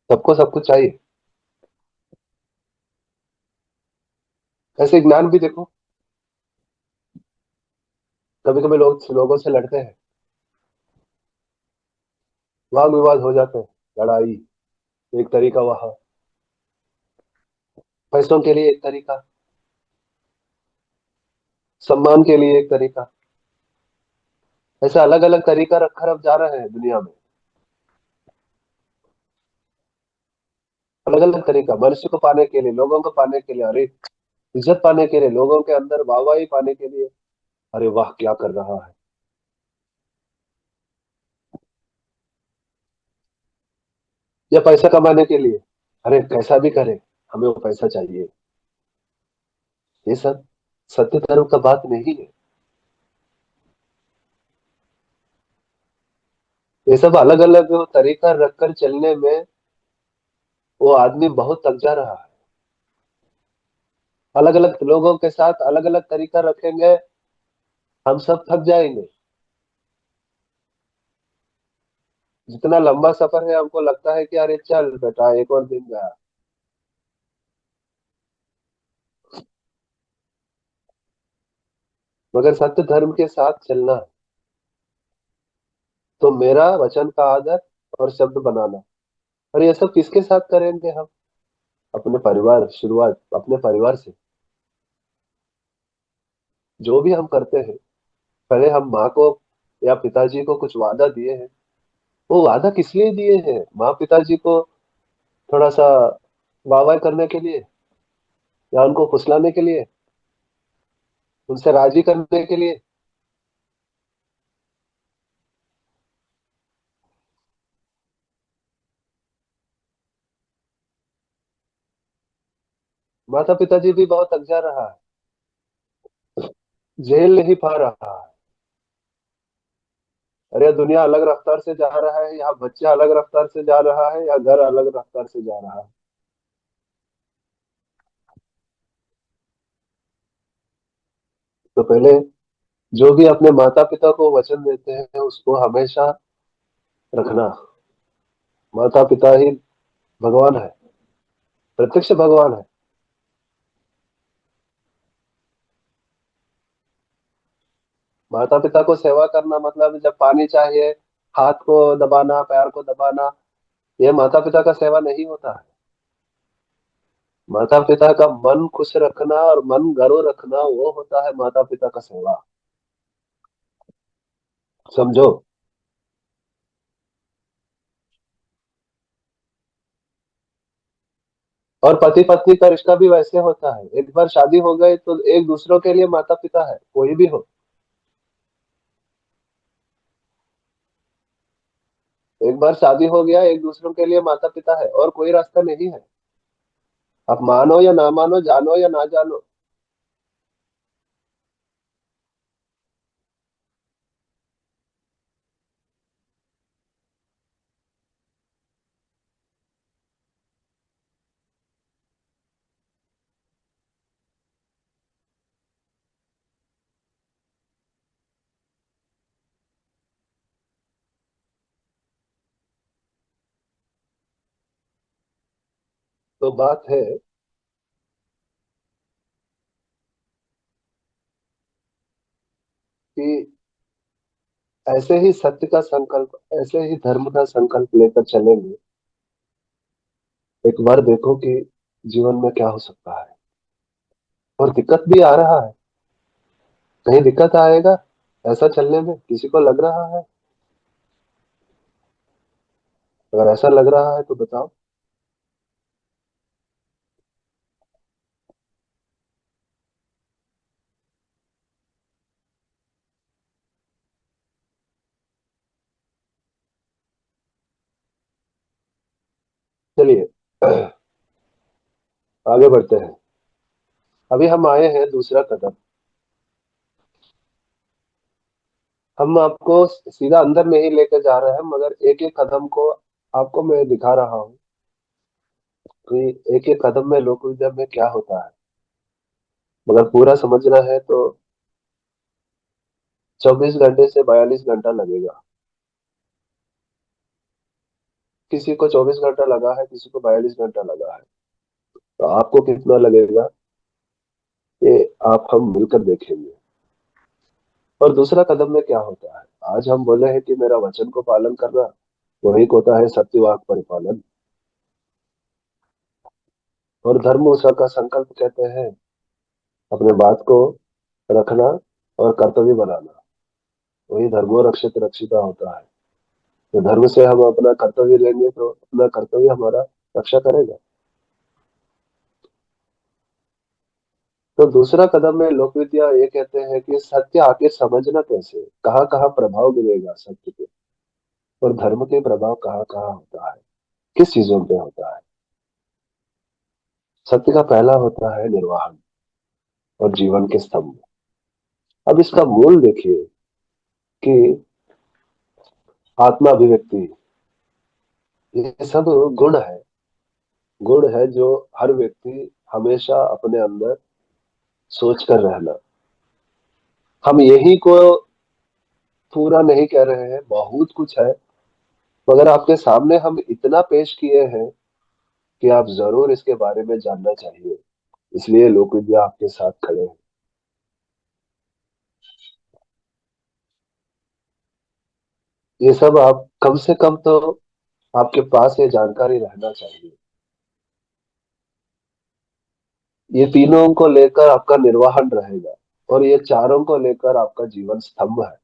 सबको सब कुछ चाहिए। ऐसे ज्ञान भी देखो, कभी कभी लोग लोगों से लड़ते हैं, वाद विवाद हो जाते हैं, लड़ाई एक तरीका वहां, पैसों के लिए एक तरीका, सम्मान के लिए एक तरीका। ऐसा अलग अलग तरीका रखकर अब जा रहे हैं दुनिया में। अलग अलग अलग तरीका, मनुष्य को पाने के लिए, लोगों को पाने के लिए, अरे इज्जत पाने के लिए, लोगों के अंदर वाहवाही पाने के लिए, अरे वाह क्या कर रहा है, या पैसा कमाने के लिए, अरे कैसा भी करे हमें वो पैसा चाहिए। ये सब सत्य धर्म का बात नहीं है। ये सब अलग अलग तरीका रखकर चलने में वो आदमी बहुत थक जा रहा है। अलग अलग लोगों के साथ अलग अलग तरीका रखेंगे, हम सब थक जाएंगे। जितना लंबा सफर है हमको लगता है कि अरे चल बेटा एक और दिन गया। मगर सत्य धर्म के साथ चलना है तो मेरा वचन का आदर और शब्द बनाना। और ये सब किसके साथ करेंगे हम? अपने परिवार, शुरुआत अपने परिवार से। जो भी हम करते हैं, पहले हम माँ को या पिताजी को कुछ वादा दिए हैं, वो वादा किस लिए दिए हैं? माँ पिताजी को थोड़ा सा वाह करने के लिए, या उनको फुसलाने के लिए, उनसे राजी करने के लिए? माता पिताजी भी बहुत थक जा रहा है, झेल नहीं पा रहा है। अरे दुनिया अलग रफ्तार से जा रहा है, या बच्चा अलग रफ्तार से जा रहा है, या घर अलग रफ्तार से जा रहा है। तो पहले जो भी अपने माता पिता को वचन देते हैं उसको हमेशा रखना। माता पिता ही भगवान है, प्रत्यक्ष भगवान है। माता पिता को सेवा करना मतलब जब पानी चाहिए हाथ को दबाना, पैर को दबाना, ये माता पिता का सेवा नहीं होता है। माता पिता का मन खुश रखना और मन गर्व रखना, वो होता है माता पिता का सेवा। समझो। और पति पत्नी का रिश्ता भी वैसे होता है। एक बार शादी हो गई तो एक दूसरों के लिए माता पिता है, कोई भी हो। एक बार शादी हो गया, एक दूसरों के लिए माता पिता है, और कोई रास्ता नहीं है। आप मानो या ना मानो, जानो या ना जानो। तो बात है कि ऐसे ही सत्य का संकल्प, ऐसे ही धर्म का संकल्प लेकर चलेंगे, एक बार देखो कि जीवन में क्या हो सकता है। और दिक्कत भी आ रहा है, कहीं दिक्कत आएगा ऐसा चलने में, किसी को लग रहा है? अगर ऐसा लग रहा है तो बताओ। चलिए आगे बढ़ते हैं। अभी हम आए हैं दूसरा कदम। हम आपको सीधा अंदर नहीं लेके जा रहे हैं, मगर एक एक कदम को आपको मैं दिखा रहा हूँ कि एक एक कदम में लोक विद्या में क्या होता है। मगर पूरा समझना है तो 24 घंटे से 42 घंटा लगेगा। किसी को 24 घंटा लगा है, किसी को 42 घंटा लगा है। तो आपको कितना लगेगा ये आप हम मिलकर देखेंगे। और दूसरा कदम में क्या होता है? आज हम बोले हैं कि मेरा वचन को पालन करना, वही होता है सत्यवाक परिपालन। और धर्म उसका का संकल्प कहते हैं अपने बात को रखना और कर्तव्य बनाना। वही धर्मो रक्षित रक्षिता होता है। तो धर्म से हम अपना कर्तव्य लेंगे तो अपना कर्तव्य हमारा रक्षा करेगा। तो दूसरा कदम में लोक विद्या ये कहते हैं कि सत्य आके समझना कैसे, कहाँ कहाँ प्रभाव मिलेगा सत्य के, और धर्म के प्रभाव कहाँ कहाँ होता है, किस चीजों पे होता है। सत्य का पहला होता है निर्वाहन और जीवन के स्तंभ। अब इसका मूल देखिए कि आत्मा अभिव्यक्ति, ये सब गुण है जो हर व्यक्ति हमेशा अपने अंदर सोच कर रहना। हम यही को पूरा नहीं कह रहे हैं, बहुत कुछ है, मगर आपके सामने हम इतना पेश किए हैं कि आप जरूर इसके बारे में जानना चाहिए, इसलिए लोक विद्या आपके साथ खड़े हैं। ये सब आप कम से कम तो आपके पास ये जानकारी रहना चाहिए। ये तीनों को लेकर आपका निर्वाहन रहेगा, और ये चारों को लेकर आपका जीवन स्तंभ है।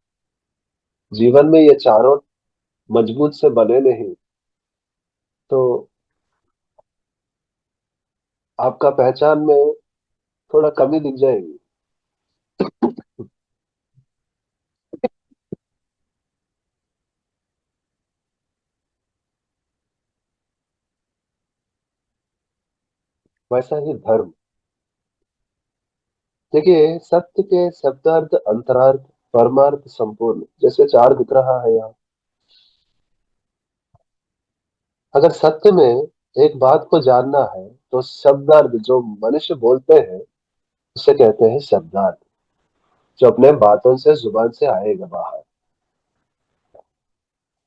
जीवन में ये चारों मजबूत से बने नहीं तो आपका पहचान में थोड़ा कमी दिख जाएगी। वैसा ही धर्म, देखिए सत्य के शब्दार्थ, अंतरार्थ, परमार्थ, संपूर्ण, जैसे चार दिख रहा है यहाँ। अगर सत्य में एक बात को जानना है तो शब्दार्थ जो मनुष्य बोलते हैं उसे कहते हैं शब्दार्थ, जो अपने बातों से जुबान से आएगा बाहर।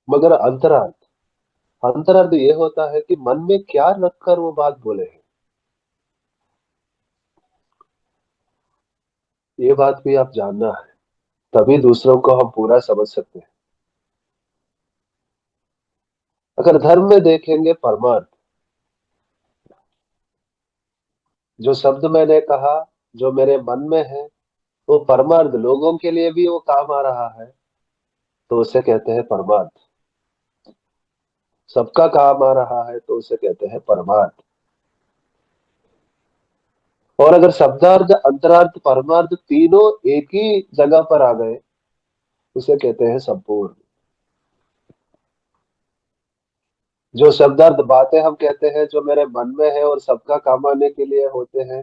मगर अंतरार्थ, अंतरार्थ ये होता है कि मन में क्या रखकर वो बात बोले हैं। ये बात भी आप जानना है, तभी दूसरों को हम पूरा समझ सकते हैं। अगर धर्म में देखेंगे परमार्थ, जो शब्द मैंने कहा, जो मेरे मन में है, वो परमार्थ लोगों के लिए भी वो काम आ रहा है, तो उसे कहते हैं परमार्थ। सबका काम आ रहा है तो उसे कहते हैं परमार्थ। और अगर शब्दार्थ, अंतरार्थ, परमार्थ तीनों एक ही जगह पर आ गए, उसे कहते हैं संपूर्ण। जो शब्दार्थ बातें हम कहते हैं जो मेरे मन में है और सबका काम आने के लिए होते हैं,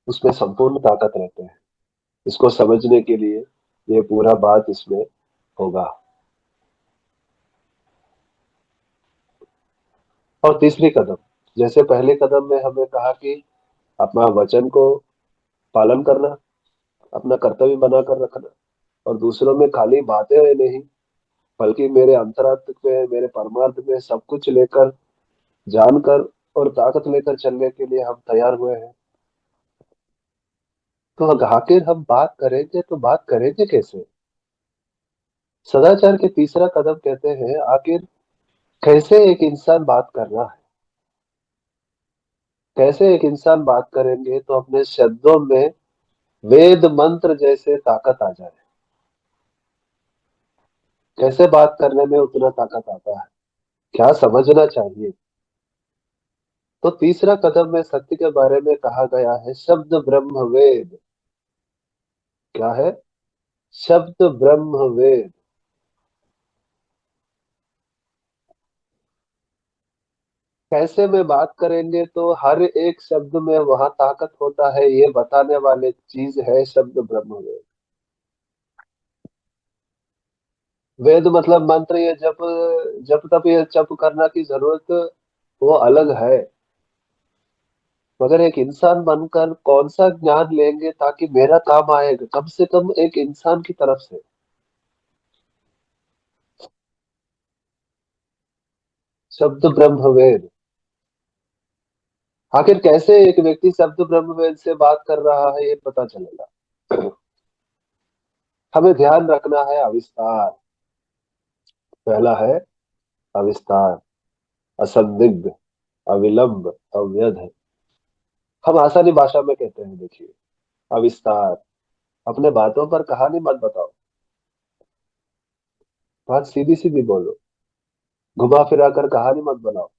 उसमें संपूर्ण ताकत रहते हैं। इसको समझने के लिए ये पूरा बात इसमें होगा। और तीसरी कदम, जैसे पहले कदम में हमें कहा कि अपना वचन को पालन करना, अपना कर्तव्य बनाकर रखना, और दूसरों में खाली बातें नहीं बल्कि मेरे अंतरात्म में, मेरे परमार्थ में सब कुछ लेकर, जानकर और ताकत लेकर चलने के लिए हम तैयार हुए हैं। तो आखिर हम बात करेंगे तो बात करेंगे कैसे? सदाचार के तीसरा कदम कहते हैं आखिर कैसे एक इंसान बात कर रहा है। कैसे एक इंसान बात करेंगे तो अपने शब्दों में वेद मंत्र जैसे ताकत आ जाए। कैसे बात करने में उतना ताकत आता है, क्या समझना चाहिए? तो तीसरा कदम में सत्य के बारे में कहा गया है शब्द ब्रह्म वेद। क्या है? शब्द ब्रह्म वेद। कैसे में बात करेंगे तो हर एक शब्द में वहां ताकत होता है, ये बताने वाले चीज है शब्द ब्रह्म वेद। वेद मतलब मंत्र, ये जप, जप तप ये जप करना की जरूरत वो अलग है। मगर एक इंसान बनकर कौन सा ज्ञान लेंगे ताकि मेरा काम आएगा, कम से कम एक इंसान की तरफ से। शब्द ब्रह्म वेद, आखिर कैसे एक व्यक्ति शब्द ब्रह्म वेद से बात कर रहा है ये पता चलेगा। हमें ध्यान रखना है अविस्तार। पहला है अविस्तार, असंदिग्ध, अविलंब, अव्यध। हम आसानी भाषा में कहते हैं, देखिए अविस्तार, अपने बातों पर कहानी मत बताओ, बात सीधी सीधी बोलो, घुमा फिरा कर कहानी मत बनाओ।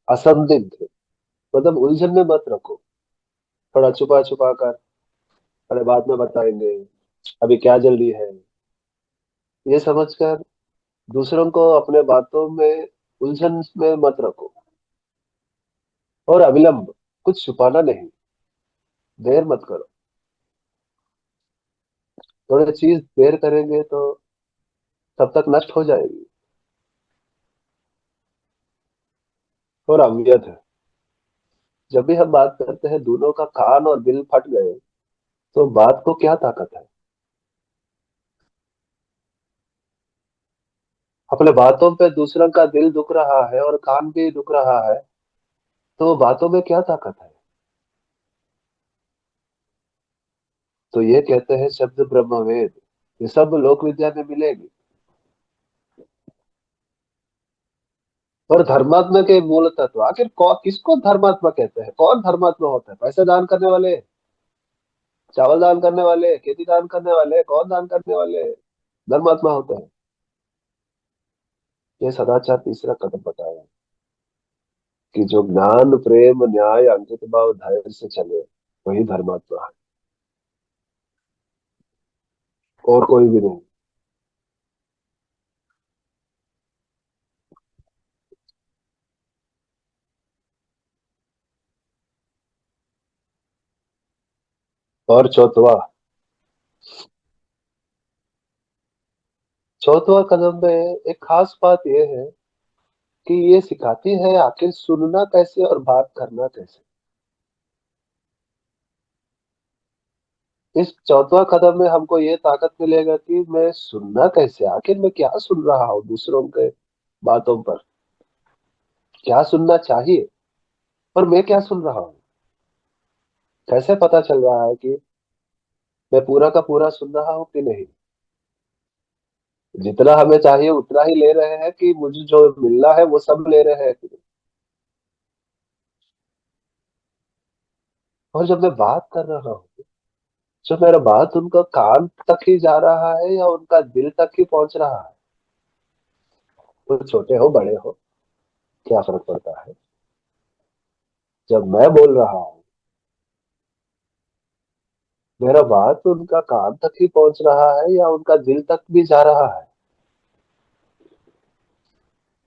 असंदिग्ध मतलब उलझन में मत रखो। थोड़ा छुपा छुपा कर, अरे बाद में बताएंगे, अभी क्या जल्दी है, ये समझकर दूसरों को अपने बातों में उलझन में मत रखो। और अविलंब, कुछ छुपाना नहीं, देर मत करो। थोड़ी चीज देर करेंगे तो तब तक नष्ट हो जाएगी। और अवयत है, जब भी हम बात करते हैं दोनों का कान और दिल फट गए तो बात को क्या ताकत है? अपने बातों पे दूसरों का दिल दुख रहा है और कान भी दुख रहा है, तो बातों में क्या ताकत है? तो ये कहते हैं शब्द ब्रह्मवेद, ये सब लोक विद्या में मिलेगी। और धर्मात्मा के मूल तत्व, आखिर किसको धर्मात्मा कहते हैं? कौन धर्मात्मा होता है? पैसे दान करने वाले, चावल दान करने वाले, खेती दान करने वाले, कौन दान करने वाले धर्मात्मा होते हैं? ये सदाचार तीसरा कदम बताया कि जो ज्ञान प्रेम न्याय अंकित भाव धैर्य से चले वही धर्मात्मा है, और कोई भी नहीं। और चौथवा कदम में एक खास बात यह है कि ये सिखाती है आखिर सुनना कैसे और बात करना कैसे। इस चौथा कदम में हमको ये ताकत मिलेगा कि मैं सुनना कैसे, आखिर मैं क्या सुन रहा हूँ दूसरों के बातों पर, क्या सुनना चाहिए और मैं क्या सुन रहा हूँ। कैसे पता चल रहा है कि मैं पूरा का पूरा सुन रहा हूँ कि नहीं? जितना हमें चाहिए उतना ही ले रहे हैं कि मुझे जो मिलना है वो सब ले रहे हैं कि नहीं? और जब मैं बात कर रहा हूँ, जो मेरा बात उनका कान तक ही जा रहा है या उनका दिल तक ही पहुंच रहा है? वो छोटे हो बड़े हो, क्या फर्क पड़ता है? जब मैं बोल रहा हूँ, मेरा बात उनका कान तक ही पहुंच रहा है या उनका दिल तक भी जा रहा है?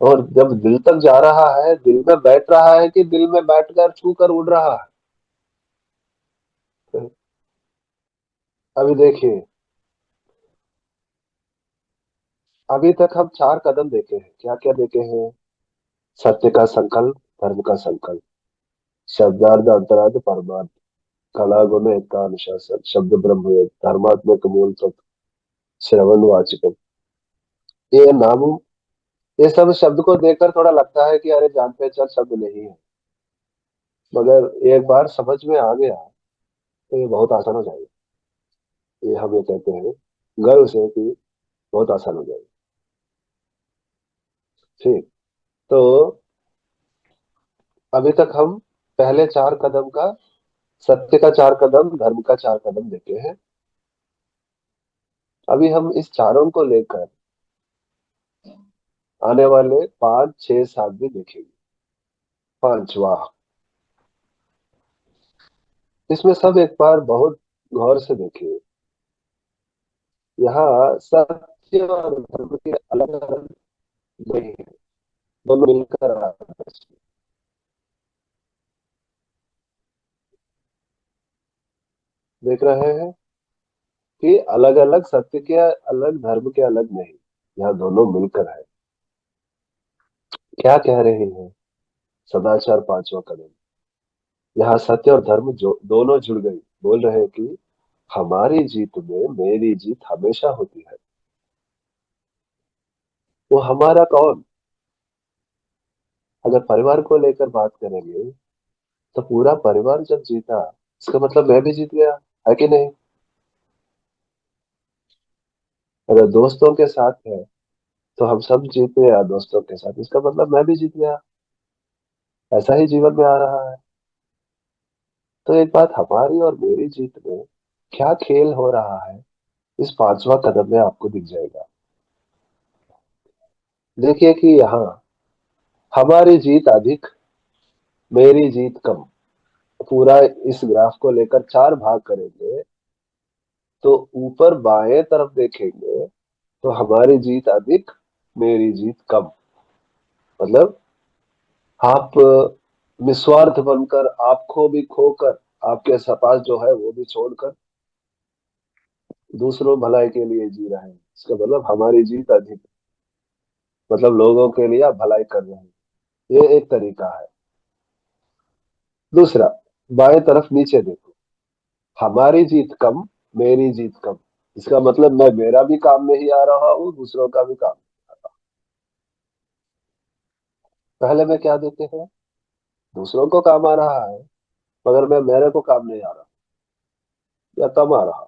और जब दिल तक जा रहा है, दिल में बैठ रहा है कि दिल में बैठकर छू कर उड़ रहा है? अभी देखिए, अभी तक हम चार कदम देखे हैं। क्या क्या देखे हैं? सत्य का संकल्प, धर्म का संकल्प, शब्दार्थ अंतरार्थ परमार्थ, कला गुण एक का अनुशासन, शब्द ब्रह्म, धर्मात्मक मूल तत्व, श्रवण वाचिकम। ये नाम, ये सब शब्द को देखकर थोड़ा लगता है कि अरे जान पहचान शब्द नहीं है, मगर एक बार समझ में आ गया तो ये बहुत आसान हो जाएगा। ये हम ये कहते हैं गर्व से कि बहुत आसान हो जाएगा। ठीक। तो अभी तक हम पहले चार कदम का, सत्य का चार कदम, धर्म का चार कदम देखे हैं। अभी हम इस चारों को लेकर आने वाले 5, 6, 7 भी देखेंगे। पांचवा, इसमें सब एक बार बहुत गौर से देखिए। यहाँ सत्य और धर्म के अलग अलग नहीं है, दोनों मिलकर आपस में। देख रहे हैं कि अलग अलग सत्य के अलग, धर्म के अलग नहीं, यहाँ दोनों मिलकर है। क्या कह रहे हैं सदाचार पांचवा कदम? यहाँ सत्य और धर्म जो दोनों जुड़ गई, बोल रहे हैं कि हमारी जीत में मेरी जीत हमेशा होती है। वो हमारा कौन? अगर परिवार को लेकर बात करेंगे तो पूरा परिवार जब जीता, इसका मतलब मैं भी जीत गया, है कि नहीं? अगर दोस्तों के साथ है तो हम सब जीत गया दोस्तों के साथ, इसका मतलब मैं भी जीत गया। ऐसा ही जीवन में आ रहा है। तो एक बात, हमारी और मेरी जीत में क्या खेल हो रहा है, इस पांचवा कदम में आपको दिख जाएगा। देखिए कि यहाँ हमारी जीत अधिक, मेरी जीत कम। पूरा इस ग्राफ को लेकर 4 भाग करेंगे तो ऊपर बाएं तरफ देखेंगे तो हमारी जीत अधिक, मेरी जीत कम। मतलब आप निस्वार्थ बनकर, आपको भी खोकर, आपके पास जो है वो भी छोड़कर दूसरों भलाई के लिए जी रहे हैं, इसका मतलब हमारी जीत अधिक, मतलब लोगों के लिए आप भलाई कर रहे हैं। ये एक तरीका है। दूसरा, बाएं तरफ नीचे देखो, हमारी जीत कम, मेरी जीत कम। इसका मतलब मैं, मेरा भी काम नहीं आ रहा हूं, दूसरों का भी काम नहीं आ रहा। पहले में क्या देते हैं, दूसरों को काम आ रहा है मगर मैं, मेरे को काम नहीं आ रहा या कम आ रहा।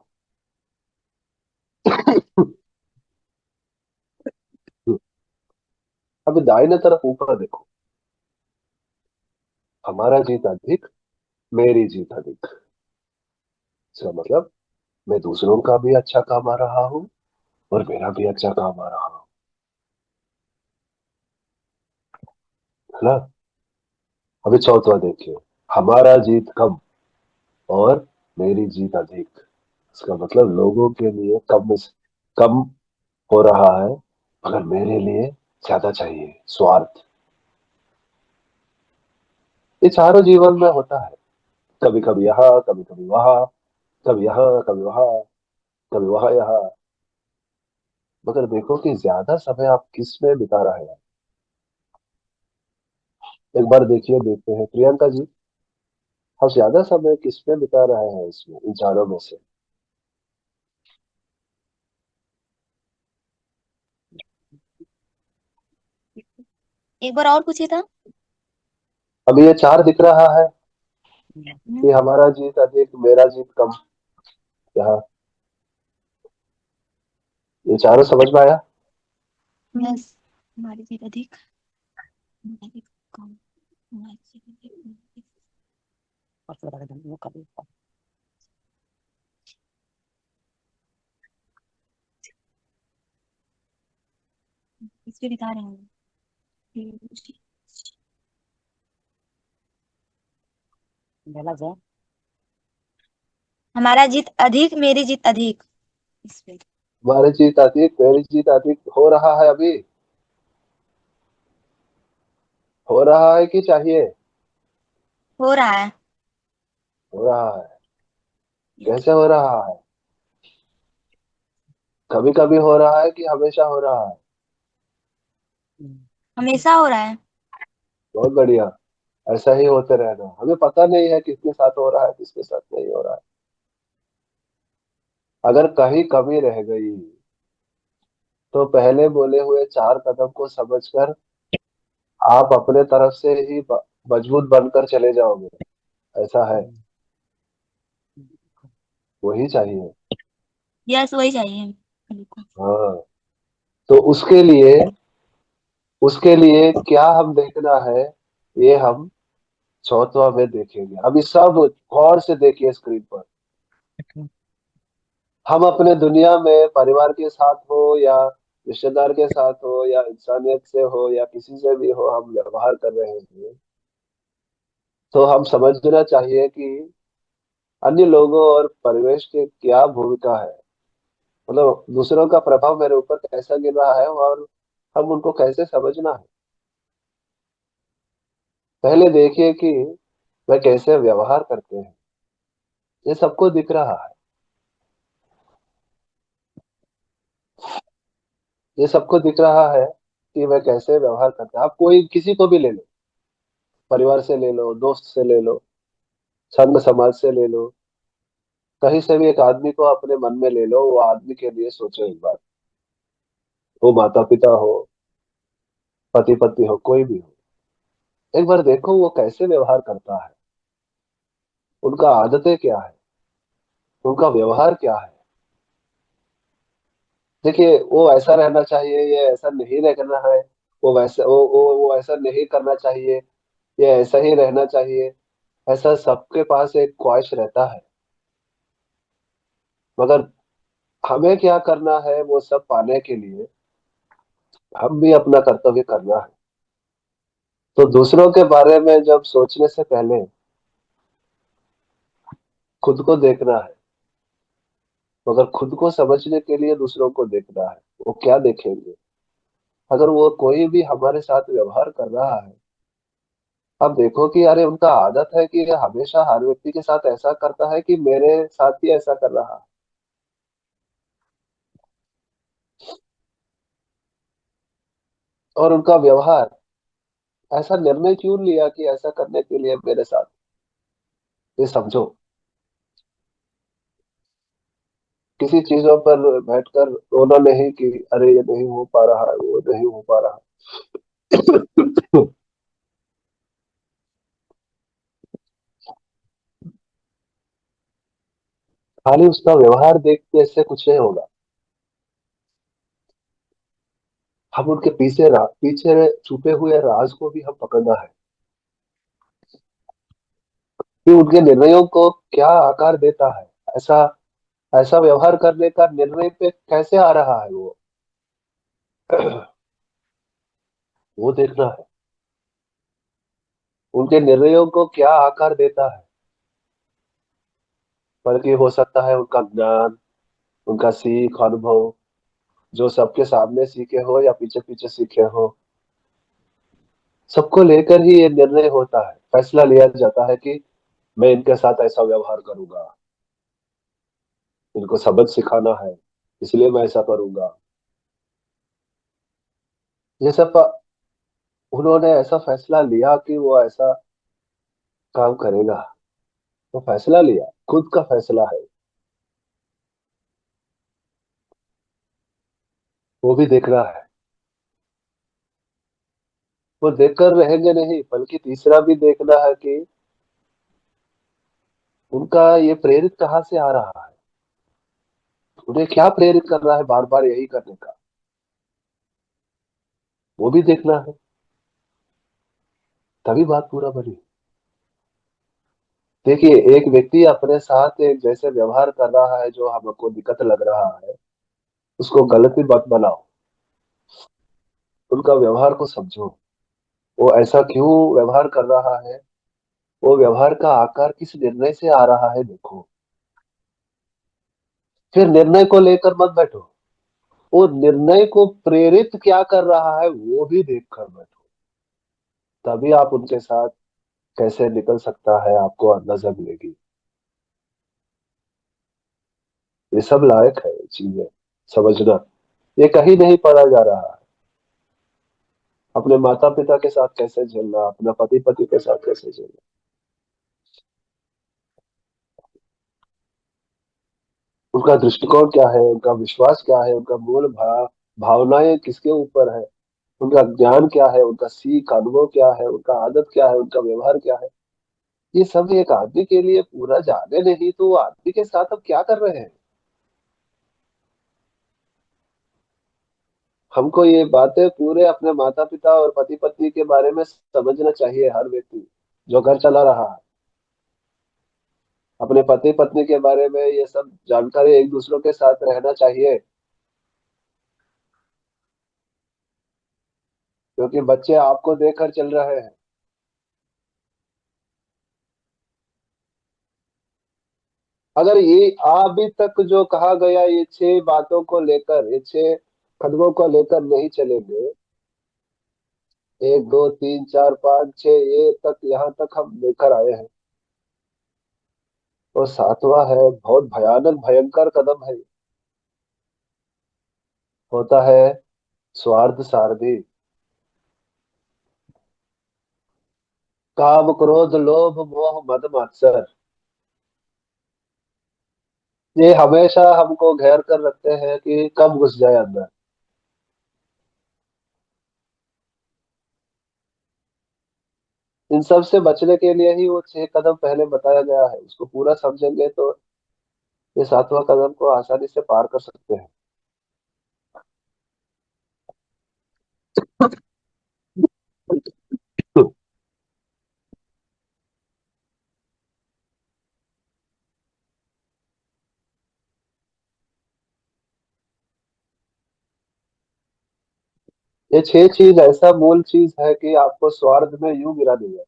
अब दाहिने तरफ ऊपर देखो, हमारा जीत अधिक, मेरी जीत अधिक। इसका मतलब मैं दूसरों का भी अच्छा काम आ रहा हूँ और मेरा भी अच्छा काम आ रहा हूँ, है ना। अभी चौथा देखिए, हमारा जीत कम और मेरी जीत अधिक। इसका मतलब लोगों के लिए कम हो रहा है मगर मेरे लिए ज्यादा चाहिए, स्वार्थ। ये चारों जीवन में होता है, कभी कभी यहाँ, कभी कभी वहां, कभी यहाँ, कभी वहां, कभी वहां, यहाँ। मगर देखो कि ज्यादा समय आप किस में बिता रहे हैं। एक बार देखिए, देखते हैं प्रियंका जी, आप ज्यादा समय किस में बिता रहे हैं इसमें, इन चारों में से। एक बार और पूछे था। अभी ये 4 दिख रहा है कि हमारा जीत अधिक, मेरा जीत कम, यहाँ ये चारों समझ में आया। यस, हमारी जीत अधिक, हमारी कम, हमारी जीत अधिक, और तो बता दो कभी इस पे बता रहे हैं। बोला जाए। हमारा जीत अधिक, मेरी जीत अधिक। इस पे हमारी जीत अधिक, मेरी जीत अधिक हो रहा है अभी, हो रहा है कि चाहिए। हो रहा है। हो रहा है। कैसे हो रहा है, कभी कभी हो रहा है कि हमेशा हो रहा है। हमेशा हो रहा है। बहुत बढ़िया, ऐसा ही होते रहना। हमें पता नहीं है किसके साथ हो रहा है, किसके साथ नहीं हो रहा है। अगर कहीं कमी रह गई तो पहले बोले हुए 4 कदम को समझकर आप अपने तरफ से ही मजबूत बनकर चले जाओगे। ऐसा है, वही चाहिए। यस, वही चाहिए बिल्कुल। हाँ, तो उसके लिए क्या हम देखना है, ये हम चौथा में देखेंगे। अभी सब गौर से देखिए स्क्रीन पर। हम अपने दुनिया में परिवार के साथ हो या रिश्तेदार के साथ हो या इंसानियत से हो या किसी से भी हो, हम व्यवहार कर रहे हैं तो हम समझना चाहिए कि अन्य लोगों और परिवेश की क्या भूमिका है। मतलब दूसरों का प्रभाव मेरे ऊपर कैसा गिर रहा है और हम उनको कैसे समझना है। पहले देखिए कि वे कैसे व्यवहार करते हैं, ये सबको दिख रहा है। ये सबको दिख रहा है कि वे कैसे व्यवहार करते हैं। आप कोई किसी को भी ले लो, परिवार से ले लो, दोस्त से ले लो, संघ समाज से ले लो, कहीं से भी एक आदमी को अपने मन में ले लो, वो आदमी के लिए सोचो एक बार। वो माता पिता हो, पति पत्नी हो, कोई भी हो, एक बार देखो वो कैसे व्यवहार करता है, उनका आदतें क्या है, उनका व्यवहार क्या है। देखिए, वो ऐसा रहना चाहिए, ये ऐसा नहीं रहना है। वो वैसे वो ऐसा नहीं करना चाहिए, ये ऐसा ही रहना चाहिए। ऐसा सबके पास एक ख्वाहिश रहता है, मगर हमें क्या करना है, वो सब पाने के लिए हम भी अपना कर्तव्य करना है। तो दूसरों के बारे में जब सोचने से पहले खुद को देखना है, मगर खुद को समझने के लिए दूसरों को देखना है। वो क्या देखेंगे? अगर वो कोई भी हमारे साथ व्यवहार कर रहा है, अब देखो कि अरे उनका आदत है कि ये हमेशा हर व्यक्ति के साथ ऐसा करता है कि मेरे साथ ही ऐसा कर रहा है। और उनका व्यवहार, ऐसा निर्णय क्यों लिया कि ऐसा करने के लिए मेरे साथ? ये समझो। किसी चीजों पर बैठकर रोना नहीं कि अरे ये नहीं हो पा रहा है, वो नहीं हो पा रहा है। खाली उसका व्यवहार देख के इससे कुछ नहीं होगा। हम उनके पीछे छुपे हुए राज को भी हम पकड़ना है कि उनके निर्णयों को क्या आकार देता है। ऐसा ऐसा व्यवहार करने का निर्णय पे कैसे आ रहा है वो देखना है। उनके निर्णयों को क्या आकार देता है, बल्कि हो सकता है उनका ज्ञान, उनका सीख अनुभव, जो सबके सामने सीखे हो या पीछे पीछे सीखे हो, सबको लेकर ही ये निर्णय होता है, फैसला लिया जाता है कि मैं इनके साथ ऐसा व्यवहार करूंगा, इनको सबक सिखाना है, इसलिए मैं ऐसा करूंगा। ये सब उन्होंने ऐसा फैसला लिया कि वो ऐसा काम करेगा। वो फैसला लिया, खुद का फैसला है। वो भी देखना है। वो देखकर रहेंगे नहीं, बल्कि तीसरा भी देखना है कि उनका ये प्रेरित कहाँ से आ रहा है, उन्हें क्या प्रेरित कर रहा है बार बार यही करने का। वो भी देखना है, तभी बात पूरा बनी। देखिए, एक व्यक्ति अपने साथ एक जैसे व्यवहार कर रहा है जो हमको दिक्कत लग रहा है, उसको गलत भी मत बनाओ। उनका व्यवहार को समझो, वो ऐसा क्यों व्यवहार कर रहा है, वो व्यवहार का आकार किस निर्णय से आ रहा है देखो। फिर निर्णय को लेकर मत बैठो, वो निर्णय को प्रेरित क्या कर रहा है वो भी देख कर बैठो। तभी आप उनके साथ कैसे निकल सकता है आपको अंदाजा मिलेगी। ये सब लायक है चीजें समझना। ये कहीं नहीं पढ़ा जा रहा है। अपने माता पिता के साथ कैसे झेलना, अपने पति पति के साथ कैसे झेलना, उनका दृष्टिकोण क्या है, उनका विश्वास क्या है, उनका भावनाएं किसके ऊपर है, उनका ज्ञान क्या है, उनका सीख अनुभव क्या है, उनका आदत क्या है, उनका व्यवहार क्या है। ये सब एक आदमी के लिए पूरा जाने नहीं तो वो आदमी के साथ अब क्या कर रहे हैं। हमको ये बातें पूरे अपने माता पिता और पति पत्नी के बारे में समझना चाहिए। हर व्यक्ति जो घर चला रहा है, अपने पति पत्नी के बारे में ये सब जानकारी एक दूसरों के साथ रहना चाहिए, क्योंकि बच्चे आपको देखकर चल रहे हैं। अगर ये अभी तक जो कहा गया, ये 6 बातों को लेकर, ये 6 कदमों को लेकर नहीं चलेंगे, 1 2 3 4 5 6 ये तक, यहाँ तक हम लेकर आए हैं, और 7वां है बहुत भयानक भयंकर कदम है, होता है स्वार्थ सारथी। काम क्रोध लोभ मोह मद मात्सर, ये हमेशा हमको घेर कर रखते हैं कि कब घुस जाए अंदर। इन सब से बचने के लिए ही वो 6 कदम पहले बताया गया है, उसको पूरा समझेंगे तो ये 7वां कदम को आसानी से पार कर सकते हैं। ये 6 चीज ऐसा मूल चीज है कि आपको स्वार्थ में यूं गिरा देगा।